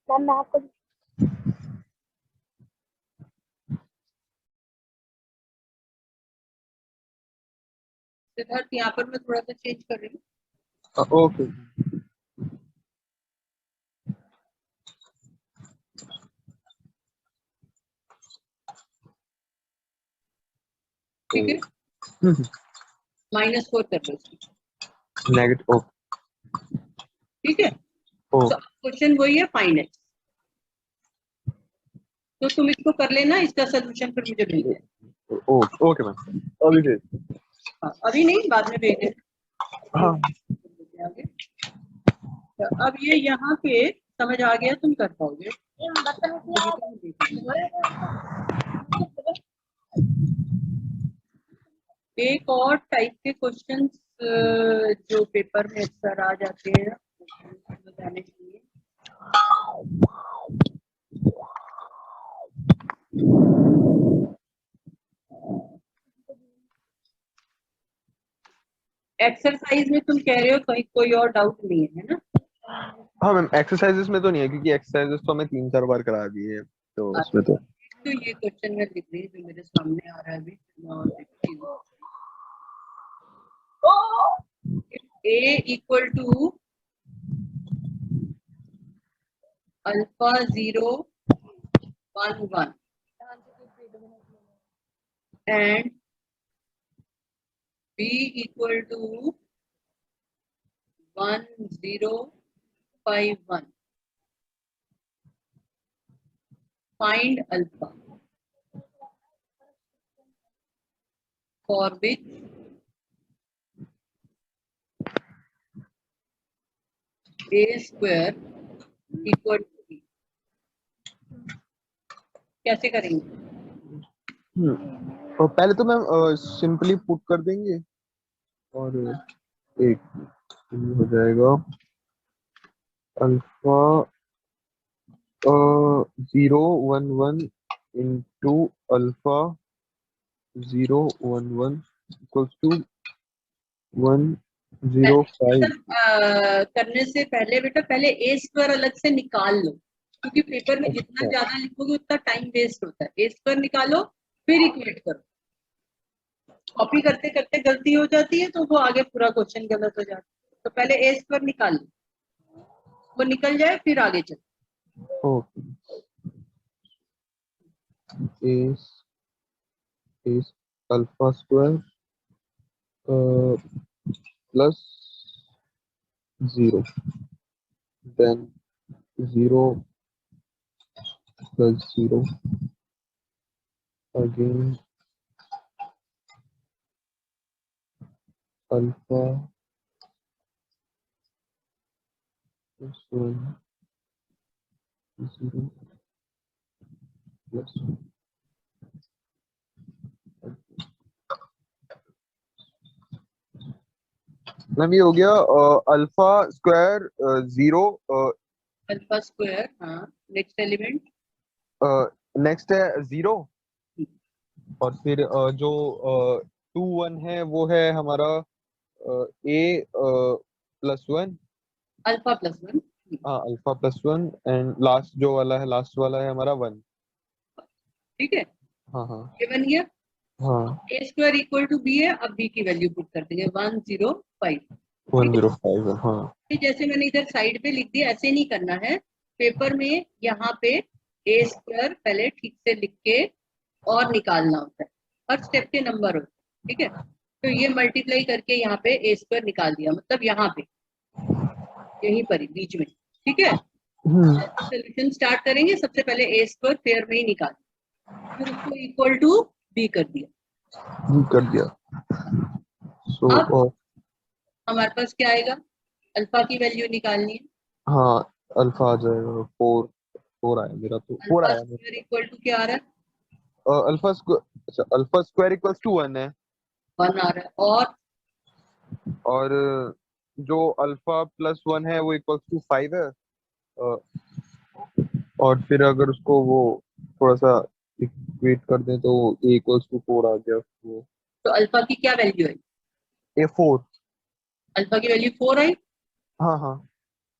मैम मैं आपको सिद्धार्थ यहाँ पर मैं थोड़ा सा चेंज कर रही हूँ। ओके ठीक है, -4 कर लो इसमें। नेगेटिव ओके ठीक है, तो क्वेश्चन वही है फाइंड एक्स। तो तुम इसको कर लेना, इसका सोल्यूशन फिर मुझे भेज देना। ओके मैम अभी भेज हाँ, अभी नहीं, बाद में भेज देना। हाँ आगे। तो अब ये यहाँ पे समझ आ गया, तुम कर पाओगे। एक और टाइप के क्वेश्चंस जो पेपर में अक्सर आ जाते हैं बताने के लिए। एक्सरसाइज में तुम कह रहे हो कहीं कोई और डाउट नहीं है ना? हाँ मैम एक्सरसाइजेस में तो नहीं है क्योंकि एक्सरसाइजेस तो हमें 3-4 बार करा दिए हैं तो उसमें तो तो ये क्वेश्चन में लिख रही जो मेरे सामने आ रहा है अभी, मैं और देखती हूँ। A equal to alpha 0 1 1 and B equal to 1 0 5 1. Find alpha for which A square equal to B. कैसे करेंगे? और पहले तो मैम सिंपली पुट कर देंगे और एक हो जाएगा alpha 0 1 1 into alpha 0 1 1 equals to 1 0 5 करने से पहले बेटा पहले ए स्क्वायर अलग से निकाल लो, क्योंकि पेपर में जितना अच्छा। ज्यादा लिखोगे उतना टाइम वेस्ट होता है। ए स्क्वायर निकालो फिर इक्वेट करो। कॉपी करते करते गलती हो जाती है तो वो आगे पूरा क्वेश्चन गलत हो जाता है। तो पहले ए स्क्वायर निकाल लो, वो निकल जाए फिर आगे चलो। Okay is alpha square plus 0 then 0 plus 0 again alpha plus 1 0 plus 1 ma'am ये हो गया अल्फा स्क्वायर 0 अल्फा स्क्वायर, हाँ नेक्स्ट एलिमेंट नेक्स्ट है 0 और फिर जो 2 1 है वो है हमारा a प्लस 1 अल्फा प्लस 1। हाँ अल्फा प्लस 1 एंड लास्ट जो वाला है लास्ट वाला है हमारा 1 ठीक है, हाँ हाँ ये बन गया। हाँ ए स्क्वायर इक्वल टू बी है, अब बी की वैल्यू पुट कर देंगे 105। 105 हाँ जैसे मैंने इधर साइड पे लिख दिया, ऐसे नहीं करना है। पेपर में यहाँ पे ए स्क्वायर पहले ठीक से लिख के और निकालना होता है, हर स्टेप के नंबर होते हैं। ठीक है, तो ये मल्टीप्लाई करके यहाँ पे ए स्क्वायर निकाल दिया, मतलब यहाँ पे यहीं पर ही बीच में। ठीक है, सोल्यूशन स्टार्ट करेंगे, सबसे पहले ए स्क्वायर पेयर में ही निकाल, फिर उसको इक्वल टू बी कर दिया। कर दिया सो अब हमारे पास क्या आएगा? अल्फा की वैल्यू निकालनी है। हाँ, अल्फा आ जाएगा 4। 4 आया मेरा, तो 4 अल्फा आया मेरा। स्क्वायर इक्वल टू क्या आ रहा है? अल्फा स्क्वायर, अच्छा अल्फा स्क्वायर इक्वल्स टू 1 है। 1 आ रहा है। और जो अल्फा प्लस 1 है वो इक्वल्स टू 5 है। अ, और फिर अगर उसको वो थोड़ा सा इक्वेट कर दें तो ए इक्वल्स टू 4 आ गया वो। तो अल्फा की क्या वैल्यू है? ए 4। अल्फा की वैल्यू 4 आई। हाँ हाँ।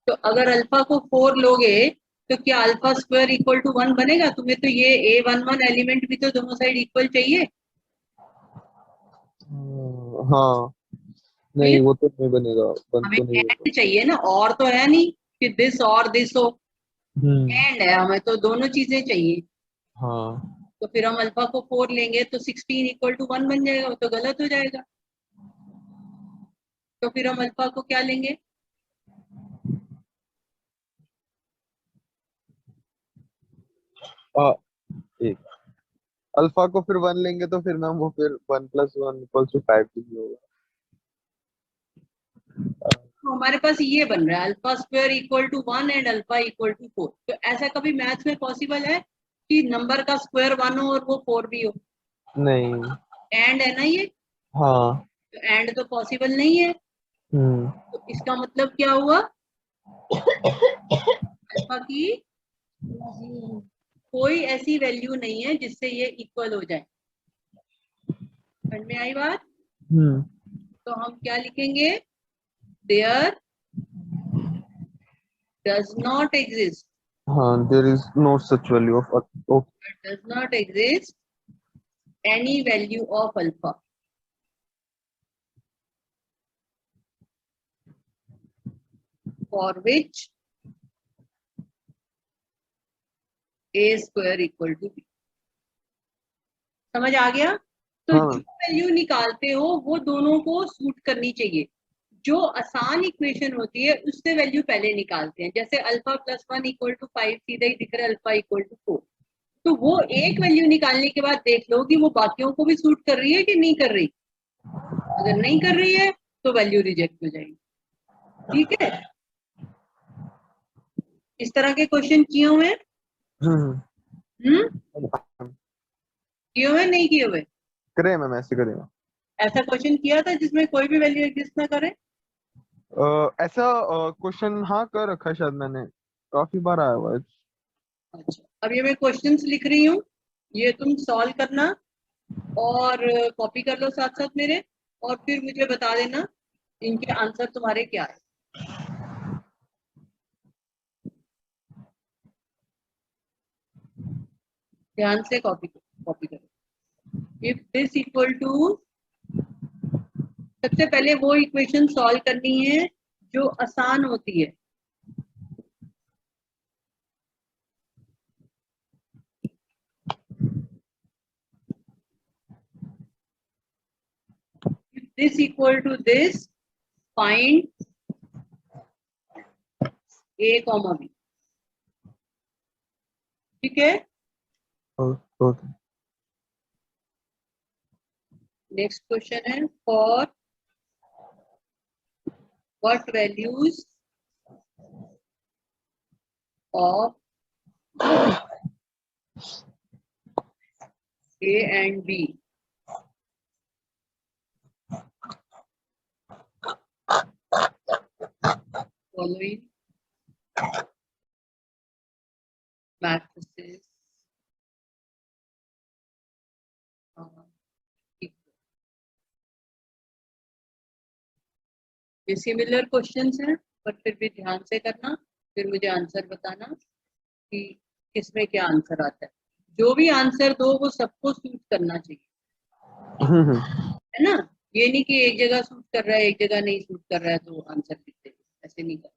तो अगर अल्फा को 4 लोगे तो क्या अल्फा स्क्वायर इक्वल टू 1 बनेगा? तुम्हें तो ये A11 एलिमेंट भी तो दोनों साइड इक्वल चाहिए। हाँ, नहीं फिर वो तो नहीं बनेगा, बन हमें तो नहीं होगा। एंड चाहिए ना, और तो है नहीं कि दिस और दिस हो। हम्म। एंड है, हमें तो दोनों चीजें चाहिए। हाँ। तो फिर हम अल्फा को 4 लेंगे तो 16 इक्वल टू 1 बन जाएगा, वो तो गलत हो जाएगा। तो फिर हम अल्फा को क्या लेंगे? आ, एक अल्फा को फिर 1 लेंगे तो फिर मैम वो फिर 1 + 1 इक्वल्स टू 5 भी होगा। तो हमारे पास ये बन रहा है alpha square equal to 1 and alpha equal to 4। तो ऐसा कभी मैथ्स में पॉसिबल है कि नंबर का स्क्वायर 1 हो और वो 4 भी हो? नहीं। एंड है ना ये। हाँ। तो एंड तो पॉसिबल नहीं है। हम्म। तो इसका मतलब क्या हुआ? अल्फा की कोई ऐसी वैल्यू नहीं है जिससे ये इक्वल हो जाए। समझ में आई बात? हम्म। तो हम क्या लिखेंगे? देयर डज नॉट एग्जिस्ट, हाँ, there is no such value of, okay. Does not exist any value of alpha for which A square equal to B. समझ आ गया? तो जो हाँ। वैल्यू निकालते हो वो दोनों को सूट करनी चाहिए। जो आसान इक्वेशन होती है उससे वैल्यू पहले निकालते हैं, जैसे अल्फा प्लस 1 इक्वल टू 5, सीधा ही दिख रहा है अल्फा इक्वल टू 4। तो वो एक वैल्यू निकालने के बाद देख लो कि वो बाकियों को भी सूट कर रही है कि नहीं कर रही। अगर नहीं कर रही है तो वैल्यू रिजेक्ट हो जाएगी। ठीक है? इस तरह के क्वेश्चन किए हुए हैं। हम्म। हम्म। किए हुए नहीं किए हुए? करें मैम, ऐसे करें। ऐसा क्वेश्चन किया था जिसमें कोई भी वैल्यू एग्जिस्ट ना करे? ऐसा क्वेश्चन हाँ कर रखा है शायद मैंने, काफी बार आया हुआ है। अच्छा, अब ये मैं क्वेश्चंस लिख रही हूँ, ये तुम सॉल्व करना और कॉपी कर लो साथ साथ मेरे, और फिर मुझे बता देना इनके आंसर तुम्हारे क्या है। ध्यान से कॉपी कॉपी करो। इफ दिस इक्वल टू, सबसे पहले वो इक्वेशन सॉल्व करनी है जो आसान होती है। If this equal to this, find A comma B. ठीक है? ओके। नेक्स्ट क्वेश्चन है, for what values of A and B following matrices are equal। ये सिमिलर क्वेश्चंस हैं पर फिर भी ध्यान से करना, फिर मुझे आंसर बताना कि किसमें क्या आंसर आता है। जो भी आंसर दो वो सबको सूट करना चाहिए, है ना? ये नहीं कि एक जगह सूट कर रहा है एक जगह नहीं सूट कर रहा है तो आंसर लिख दे, ऐसे नहीं कर।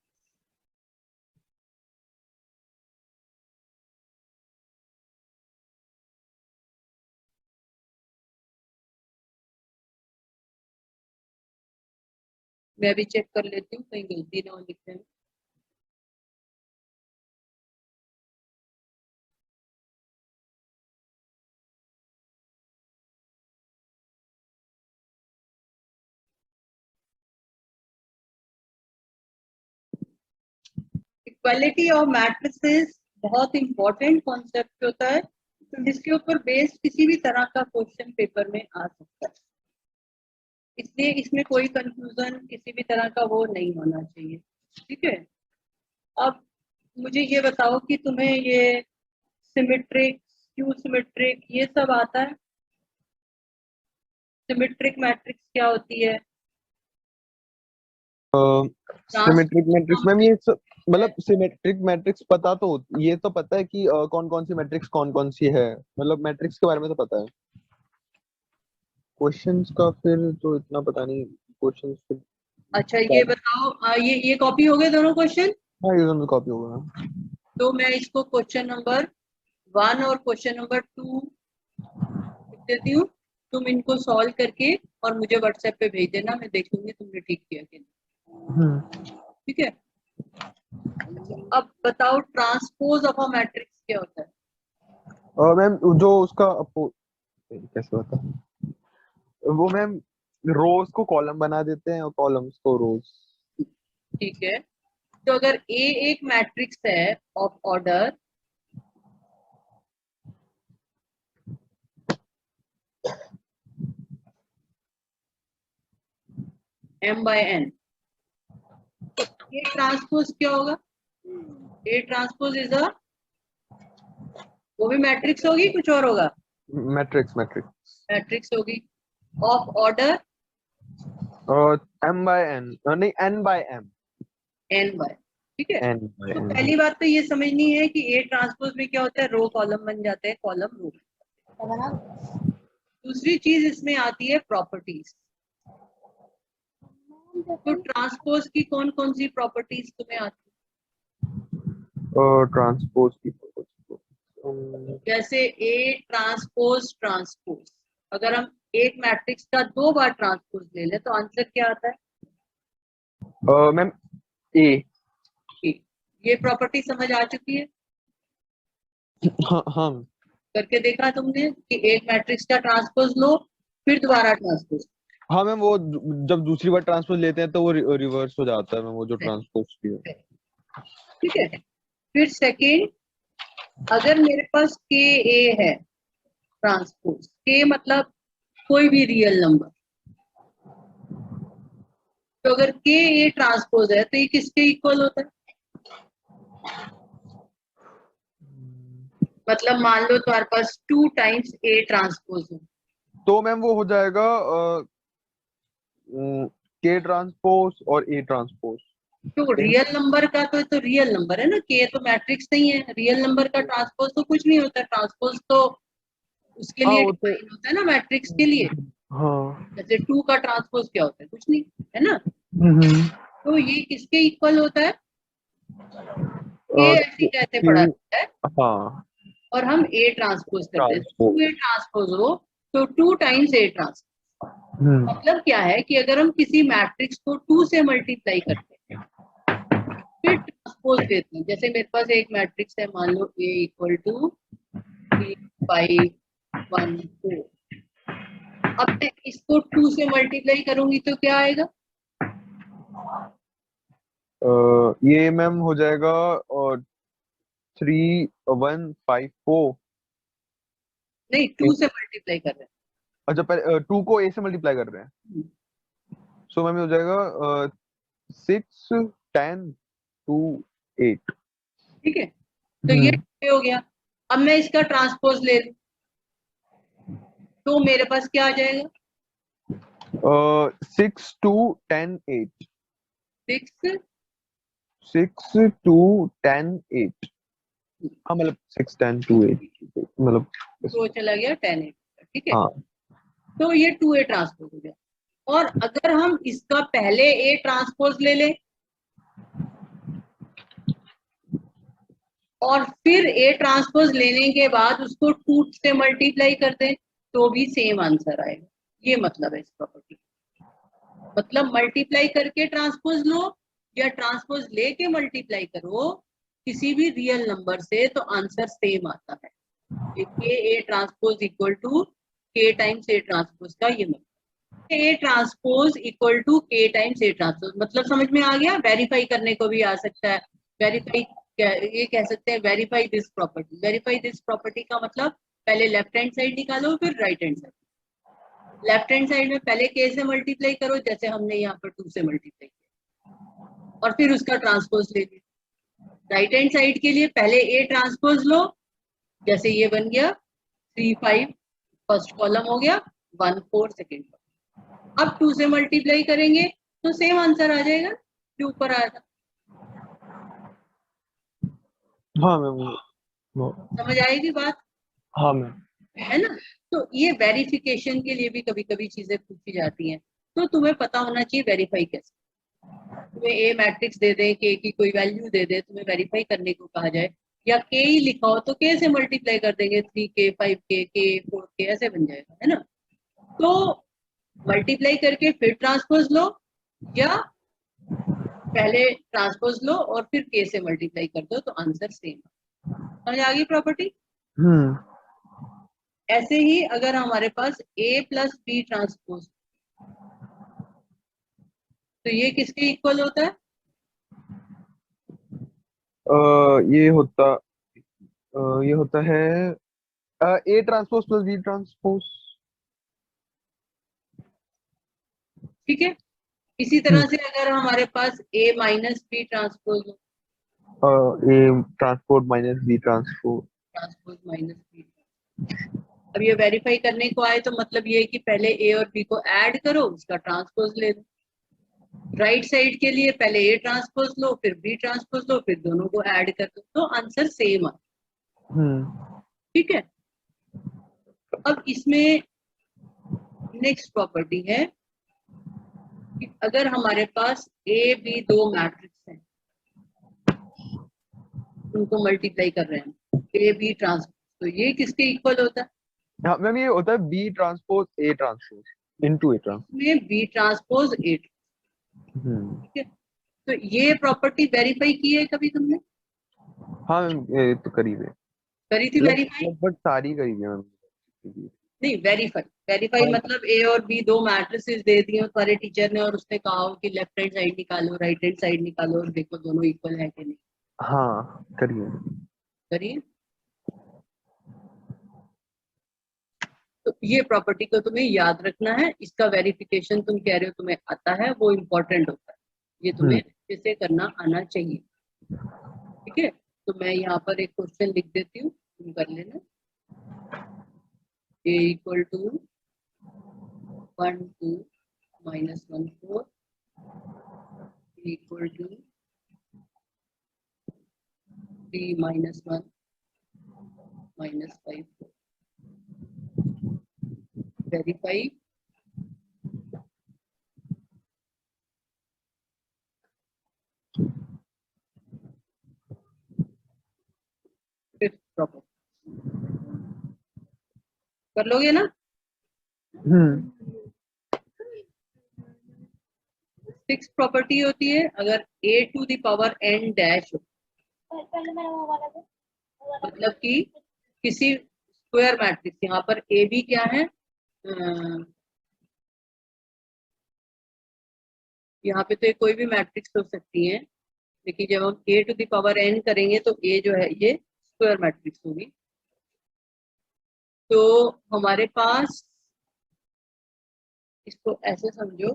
मैं भी चेक कर लेती हूँ कहीं गलती ना हो लिखने में। इक्वालिटी ऑफ मैट्रिसेस बहुत इंपॉर्टेंट कॉन्सेप्ट होता है, जिसके ऊपर बेस्ड किसी भी तरह का क्वेश्चन पेपर में आ सकता है, इसलिए इसमें कोई कंफ्यूजन किसी भी तरह का वो नहीं होना चाहिए। ठीक है, अब मुझे ये बताओ कि तुम्हें ये सिमेट्रिक, स्क्यू सिमेट्रिक, ये सब आता है? सिमेट्रिक मैट्रिक्स क्या होती है? सिमेट्रिक मैट्रिक्स मैम, ये मतलब सिमेट्रिक मैट्रिक्स पता तो ये तो पता है कि कौन कौन सी मैट्रिक्स कौन कौन सी है, मतलब मैट्रिक्स के बारे में तो पता है। क्वेश्चंस का फिर तो इतना पता नहीं, क्वेश्चंस फिर। अच्छा ये बताओ, ये कॉपी हो गए दोनों क्वेश्चन? हाँ, ये दोनों कॉपी होगा। तो मैं इसको क्वेश्चन नंबर 1 और क्वेश्चन नंबर 2 लिख देती हूँ, तुम इनको सॉल्व करके और मुझे व्हाट्सएप पे भेज देना, मैं देख लूंगी तुमने ठीक किया कि नहीं। ठीक है, अब बताओ ट्रांसपोज ऑफ अ मैट्रिक्स क्या होता है? मैम जो उसका कैसे होता है वो मैम, रोज को कॉलम बना देते हैं और कॉलम्स को रोज। ठीक है, तो अगर ए एक मैट्रिक्स है ऑफ ऑर्डर m/n, तो ए ट्रांसपोज क्या होगा? ए ट्रांसपोज इज अ, वो भी मैट्रिक्स होगी कुछ और होगा? मैट्रिक्स मैट्रिक्स मैट्रिक्स होगी ऑफ ऑर्डर m/n, नहीं n/m। n/, ठीक है। तो n/m। पहली बात तो ये समझनी है कि ए ट्रांसपोज में क्या होता है, रो कॉलम बन जाते हैं, कॉलम रो। दूसरी चीज इसमें आती है प्रॉपर्टीज। तो ट्रांसपोज की कौन कौन सी प्रॉपर्टीज तुम्हें आती ट्रांसपोज की है? जैसे ए ट्रांसपोज ट्रांसपोज, अगर हम एक मैट्रिक्स का 2 बार ट्रांसपोज ले लें तो आंसर क्या आता है? मैम ए। ये प्रॉपर्टी समझ आ चुकी है? हाँ हाँ करके देखा तुमने कि एक मैट्रिक्स का ट्रांसपोज लो फिर दोबारा ट्रांसपोज? हाँ मैम, वो जब दूसरी बार ट्रांसपोज लेते हैं तो वो रिवर्स हो जाता है मैम, वो जो ट्रांसपोज की है। ठीक है, फिर सेकेंड, अगर मेरे पास के ए है ट्रांसपोज, के मतलब कोई भी रियल नंबर, तो अगर के ए ट्रांसपोज है तो ये किसके इक्वल होता है? मतलब मान लो तुम्हारे पास 2 टाइम्स ए ट्रांसपोज है, तो मैम वो हो जाएगा के ट्रांसपोज और ए ट्रांसपोज। तो रियल नंबर का तो रियल नंबर है ना, के तो मैट्रिक्स नहीं है, रियल नंबर का ट्रांसपोज तो कुछ नहीं होता, ट्रांसपोज तो उसके हाँ लिए वो तो डिफाइन होता है ना मैट्रिक्स के लिए। हाँ। जैसे 2 का ट्रांसपोज क्या होता है, कुछ नहीं, है ना। हम्म। तो ये किसके इक्वल होता है? के ऐसे कैसे पढ़ा Q, जाता है, हाँ और हम ए ट्रांसपोज करते हैं, तो 2 ए ट्रांसपोज हो तो 2 टाइम्स ए ट्रांसपोज। मतलब क्या है कि अगर हम किसी मैट्रिक्स को 2 से मल्टीप्लाई करते हैं फिर ट्रांसपोज देते हैं, जैसे मेरे पास एक मैट्रिक्स है, मान लो ए इक्वल टू 3 5 1 4, अब मैं इसको 2 से मल्टीप्लाई करूंगी तो क्या आएगा? ये मैम हो जाएगा और 3154। नहीं, 2 से मल्टीप्लाई कर रहे अच्छा, पहले 2 को ए से मल्टीप्लाई कर रहे हैं, हैं। सो मैम हो जाएगा 6 10 2 8। ठीक है, तो ये हो गया। अब मैं इसका ट्रांसपोज ले लूं तो मेरे पास क्या आ जाएगा? 6 2 10 8। 6 6 2 10 8। हाँ मतलब 6 10 2 8 मतलब। तो चला गया 10 8, ठीक है। हाँ तो ये 2 ए ट्रांसपोज हो गया। और अगर हम इसका पहले ए ट्रांसपोज ले लें और फिर ए ट्रांसपोज लेने के बाद उसको 2 से मल्टीप्लाई कर दें तो भी सेम आंसर आएगा। ये मतलब है इस प्रॉपर्टी, मतलब मल्टीप्लाई करके ट्रांसपोज लो या ट्रांसपोज लेके मल्टीप्लाई करो किसी भी रियल नंबर से तो आंसर सेम आता है। के ए ट्रांसपोज इक्वल टू के टाइम्स ए ट्रांसपोज का ये मतलब, ए ट्रांसपोज इक्वल टू के टाइम्स ए ट्रांसपोज, मतलब समझ में आ गया? वेरीफाई करने को भी आ सकता है वेरीफाई, ये कह सकते हैं verify this property. Verify this property का मतलब पहले लेफ्ट हैंड साइड निकालो फिर right hand side. Left hand side में पहले k से मल्टीप्लाई करो, जैसे हमने यहाँ पर 2 से मल्टीप्लाई किया, और फिर उसका ट्रांसपोज ले लिया। राइट हैंड साइड के लिए पहले a ट्रांसपोज लो, जैसे ये बन गया 3 5 फर्स्ट कॉलम हो गया, 1 4 सेकेंड कॉलम। अब 2 से मल्टीप्लाई करेंगे तो सेम आंसर आ जाएगा जो ऊपर आया था। हाँ मैम, समझ आएगी बात? हाँ मैम। है ना? तो ये वेरिफिकेशन के लिए भी कभी कभी चीजें पूछी जाती हैं, तो तुम्हें पता होना चाहिए वेरीफाई कैसे। तुम्हें ए मैट्रिक्स दे दें, के की कोई वैल्यू दे दे, तुम्हें वेरीफाई करने को कहा जाए, या के ही लिखा हो तो के से मल्टीप्लाई कर देंगे, 3k 5k के 4k ऐसे बन जाएगा, है ना? तो मल्टीप्लाई करके फिर ट्रांसपोज लो, या पहले ट्रांसपोज लो और फिर के से मल्टीप्लाई कर दो, तो आंसर सेम। समझ आ गई प्रॉपर्टी? ऐसे ही अगर हमारे पास a प्लस बी ट्रांसपोज, तो ये किसके इक्वल होता है? ये होता ये होता है A transpose plus B transpose. ठीक है। इसी तरह से अगर हमारे पास a माइनस बी ट्रांसपोज हो, A transpose minus B transpose. Transpose minus B, अब ये वेरीफाई करने को आए तो मतलब ये है कि पहले ए और बी को ऐड करो, उसका ट्रांसपोज ले लो। राइट साइड के लिए पहले ए ट्रांसपोज लो फिर बी ट्रांसपोज लो फिर दोनों को ऐड कर दो, तो आंसर सेम आ। ठीक है। अब इसमें नेक्स्ट प्रॉपर्टी है कि अगर हमारे पास ए बी दो मैट्रिक्स हैं, उनको मल्टीप्लाई कर रहे हैं, ए बी ट्रांसपोज, तो ये किसके इक्वल होता है? हाँ मैम, ये होता है B transpose A transpose into A transpose. इसमें बी ट्रांसपोज ए। ठीक है। तो ये प्रॉपर्टी वेरीफाई की है कभी तुमने? हाँ मैम, ये तो करीब है, करी थी वेरीफाई? लगभग सारी करीब है मैम। नहीं, वेरीफाई, वेरीफाई मतलब ए और बी दो मैट्रिसेस दे दिए तुम्हारे टीचर ने, और उसने कहा हो कि लेफ्ट हैंड साइड निकालो राइट हैंड साइड निकालो और देखो दोनों इक्वल है कि नहीं। हाँ करिए। करिए। तो ये प्रॉपर्टी को तुम्हें याद रखना है, इसका वेरिफिकेशन तुम कह रहे हो तुम्हें आता है, वो इम्पोर्टेंट होता है, ये तुम्हें अच्छे से करना आना चाहिए। ठीक है। तो मैं यहाँ पर एक क्वेश्चन लिख देती हूँ, तुम कर लेना। a equal to 1 2 minus 1 4 equal to 3 minus 1 minus 5 verify. Fifth property कर लोगे ना? सिक्स प्रॉपर्टी होती है अगर a to the power n dash हो, मतलब कि किसी स्क्वायर मैट्रिक्स, यहाँ पर ए बी क्या है, यहाँ पे तो ये कोई भी मैट्रिक्स हो सकती है, लेकिन जब हम a to the power n करेंगे तो a जो है ये स्क्वायर मैट्रिक्स होगी। तो हमारे पास, इसको ऐसे समझो,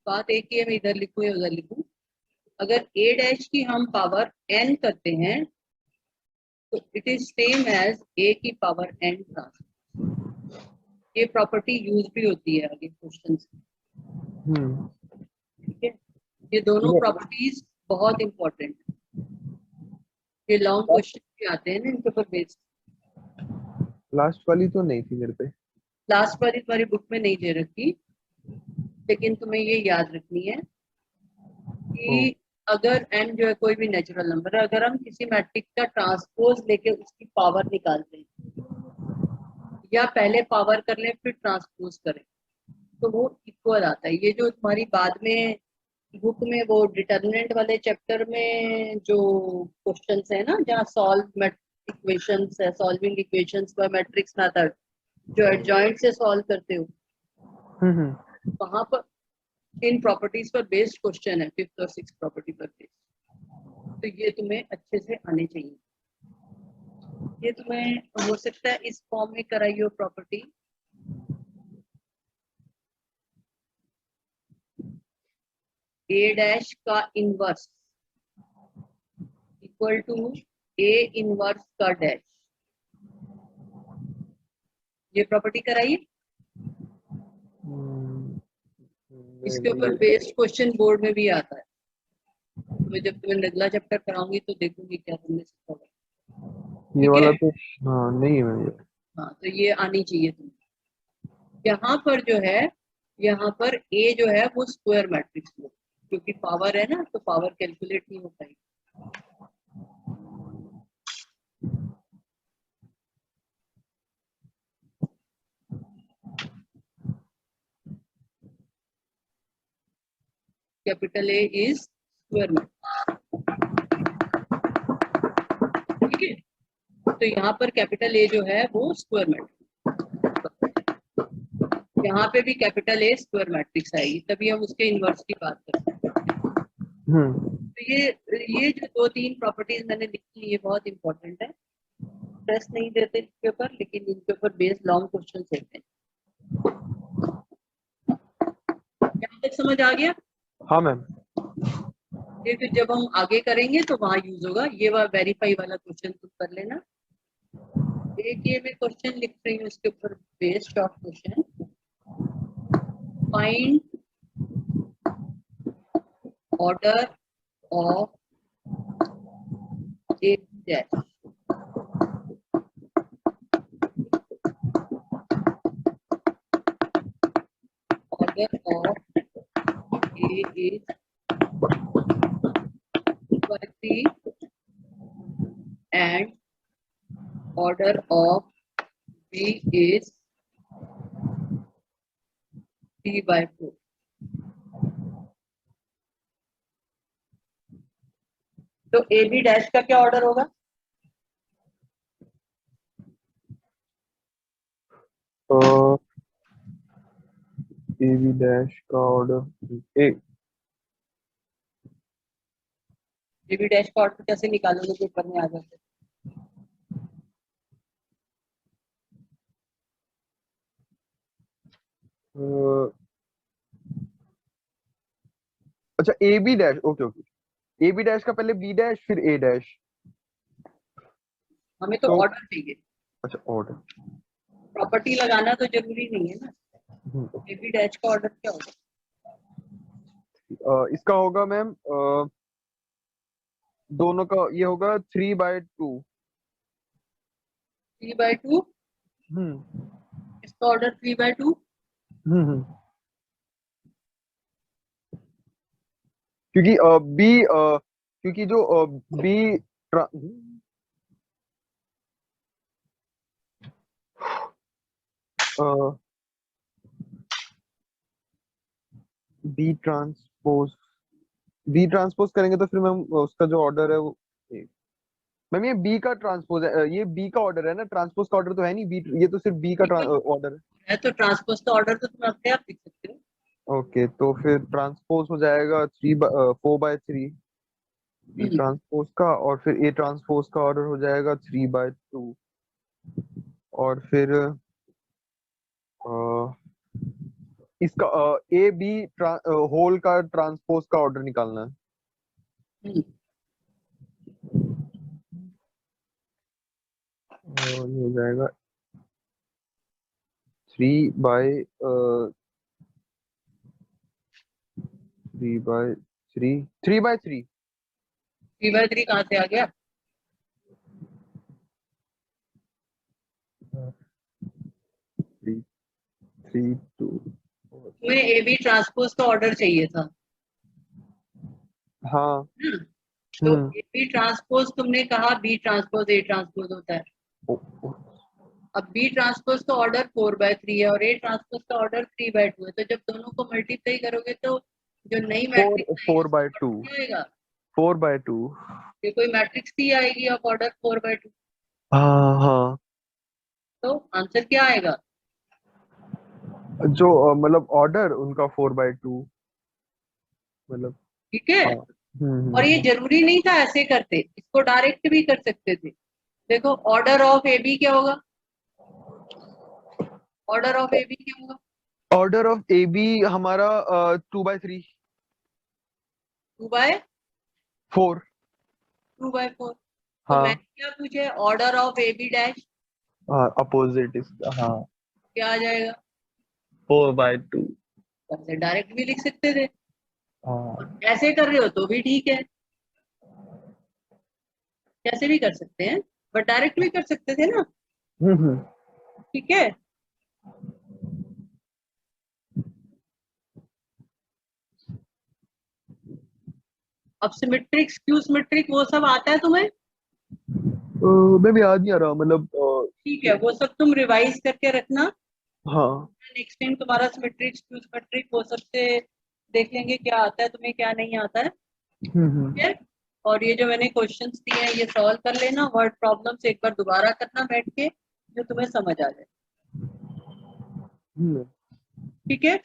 बात एक ही है, मैं इधर लिखूं या उधर लिखूं, अगर a डैश की हम पावर n करते हैं तो it is same as a की पावर n ट्रांसपोज। ये प्रॉपर्टी यूज भी होती है आगे क्वेश्चन में। ठीक है। ये दोनों प्रॉपर्टीज बहुत इंपॉर्टेंट है, ये लॉन्ग क्वेश्चन भी आते हैं ना इनके ऊपर बेस्ड। लास्ट वाली तो नहीं थी मेरे पे। लास्ट वाली तुम्हारी बुक में नहीं दे रखी, लेकिन तुम्हें ये याद रखनी है कि अगर n जो है कोई भी नेचुरल नंबर है, अगर हम किसी मैट्रिक्स का ट्रांसपोज लेके उसकी पावर निकालते हैं, या पहले पावर कर लें फिर ट्रांसपोज करें, तो वो इक्वल आता है। ये जो तुम्हारी बाद में बुक में वो डिटर्मिनेंट वाले चैप्टर में जो क्वेश्चंस है ना, जहाँ सॉल्व इक्वेशंस है, solving equations bye matrix method, जो एडजॉइंट से सॉल्व करते हो, वहां पर इन प्रॉपर्टीज पर बेस्ड क्वेश्चन है, 5th और 6th प्रॉपर्टी पर बेस्ड। तो ये तुम्हें अच्छे से आने चाहिए। ये तुम्हें हो सकता है इस फॉर्म में कराई हो प्रॉपर्टी। ए डैश का inverse equal to A inverse का डैश, ये प्रॉपर्टी कराइए। इसके ऊपर बेस्ड क्वेश्चन बोर्ड में भी आता है। मैं जब तुम्हें अगला चैप्टर कराऊंगी तो देखूंगी क्या तुमने सीखा होगा। ये ठीक वाला है, तो हाँ नहीं है मैम ये। हाँ तो ये आनी चाहिए तुम्हें। यहाँ पर जो है, यहाँ पर ए जो है वो स्क्वायर मैट्रिक्स में, क्योंकि पावर है ना तो पावर कैलकुलेट नहीं हो पाएगी। Capital A is square matrix, ठीक है। तो यहाँ पर कैपिटल ए जो है वो स्क्वायर मैट्रिक्स, यहाँ पे भी कैपिटल ए स्क्वायर मैट्रिक्स आएगी, तभी हम उसके इनवर्स की बात करते हैं। तो ये जो 2-3 प्रॉपर्टीज मैंने लिखी ये बहुत इंपॉर्टेंट है। स्ट्रेस नहीं देते इसके ऊपर, लेकिन इनके ऊपर बेस्ड लॉन्ग क्वेश्चन होते हैं। यहाँ तक समझ आ गया? हाँ मैम। ये फिर जब हम आगे करेंगे तो वहां यूज होगा। ये वेरीफाई वाला क्वेश्चन तुम कर लेना। एक ये मैं क्वेश्चन लिख रही हूँ इसके ऊपर based short question. Find order of A dash. Order of A is 2/3 and order of B is 3/4। तो ए बी डैश का क्या ऑर्डर होगा? ए बी डैश का order A A B dash का ऑर्डर कैसे निकालोगे पेपर में आ जाते? अच्छा A B dash, okay okay. A B dash का पहले बी डैश फिर ए डैश। हमें तो तो ऑर्डर चाहिए, अच्छा ऑर्डर। प्रॉपर्टी लगाना तो जरूरी नहीं है ना। ए बी डैश का ऑर्डर क्या होगा? इसका होगा मैम दोनों का ये होगा 3/2। 3/2। हम्म इसका ऑर्डर 3/2। हम्म। क्योंकि बी क्योंकि जो B B transpose B transpose करेंगे तो फिर मैम उसका जो ऑर्डर है वो मैम ये बी का ट्रांसपोज है, ये बी का ऑर्डर है ना, ट्रांसपोज का ऑर्डर तो है नहीं बी, ये तो सिर्फ बी का ऑर्डर है। है तो ट्रांसपोज का ऑर्डर तो तुम अपने आप लिख सकते हो। ओके तो फिर ट्रांसपोज हो जाएगा 4/3 बी ट्रांसपोज का, और फिर ए ट्रांसपोज का ऑर्डर हो जाएगा 3/2, और फिर इसका ए बी होल का ट्रांसपोज का ऑर्डर निकालना है। ये हो जाएगा 3/3 3/3 3/3 कहाँ से आ गया? 3/2। तुम्हें ए बी ट्रांसपोज का ऑर्डर चाहिए था। हाँ। तो ए बी ट्रांसपोज तुमने कहा बी ट्रांसपोज ए ट्रांसपोज होता है। अब बी ट्रांसपोज का ऑर्डर 4/3 है और ए ट्रांसपोज का ऑर्डर 3/2 है। तो जब दोनों को मल्टीप्लाई करोगे तो जो नई मैट्रिक्स 4/2 आएगा 4/2। ये कोई मैट्रिक्स ही आएगी ऑफ ऑर्डर 4/2। हाँ हाँ। तो आंसर क्या आएगा? जो मतलब ऑर्डर उनका 4/2। मतलब ठीक है। हाँ। और ये हम्म। जरूरी नहीं था ऐसे करते, इसको डायरेक्ट भी कर सकते थे। देखो ऑर्डर ऑफ ए बी क्या होगा, ऑर्डर ऑफ ए बी क्या होगा, ऑर्डर ऑफ ए बी हमारा 2/3 2/4। 4। 2/4। तो मैंने हाँ क्या पूछे, order of A B dash, हाँ अपोजिट इसका, हाँ क्या आ जाएगा। 4/2। ऐसे डायरेक्ट भी लिख सकते थे, हाँ। ऐसे कर रहे हो तो भी ठीक है, कैसे भी कर सकते हैं, बट डायरेक्ट भी कर सकते थे ना। हम्म। ठीक है। अब सिमेट्रिक स्क्यू सिमेट्रिक वो सब आता है तुम्हें। मैं भी याद नहीं आ रहा मतलब ठीक है, वो सब तुम रिवाइज करके रखना। हाँ। नेक्स्ट टाइम तुम्हारा सिमेट्रिक स्क्यू सिमेट्रिक वो सबसे देख लेंगे क्या आता है तुम्हें क्या नहीं आता है। ठीक हम्म। है। और ये जो मैंने क्वेश्चंस दिए हैं ये सॉल्व कर लेना, वर्ड प्रॉब्लम्स एक बार दोबारा करना बैठ के, जो तुम्हें समझ आ जाए। हम्म। ठीक है।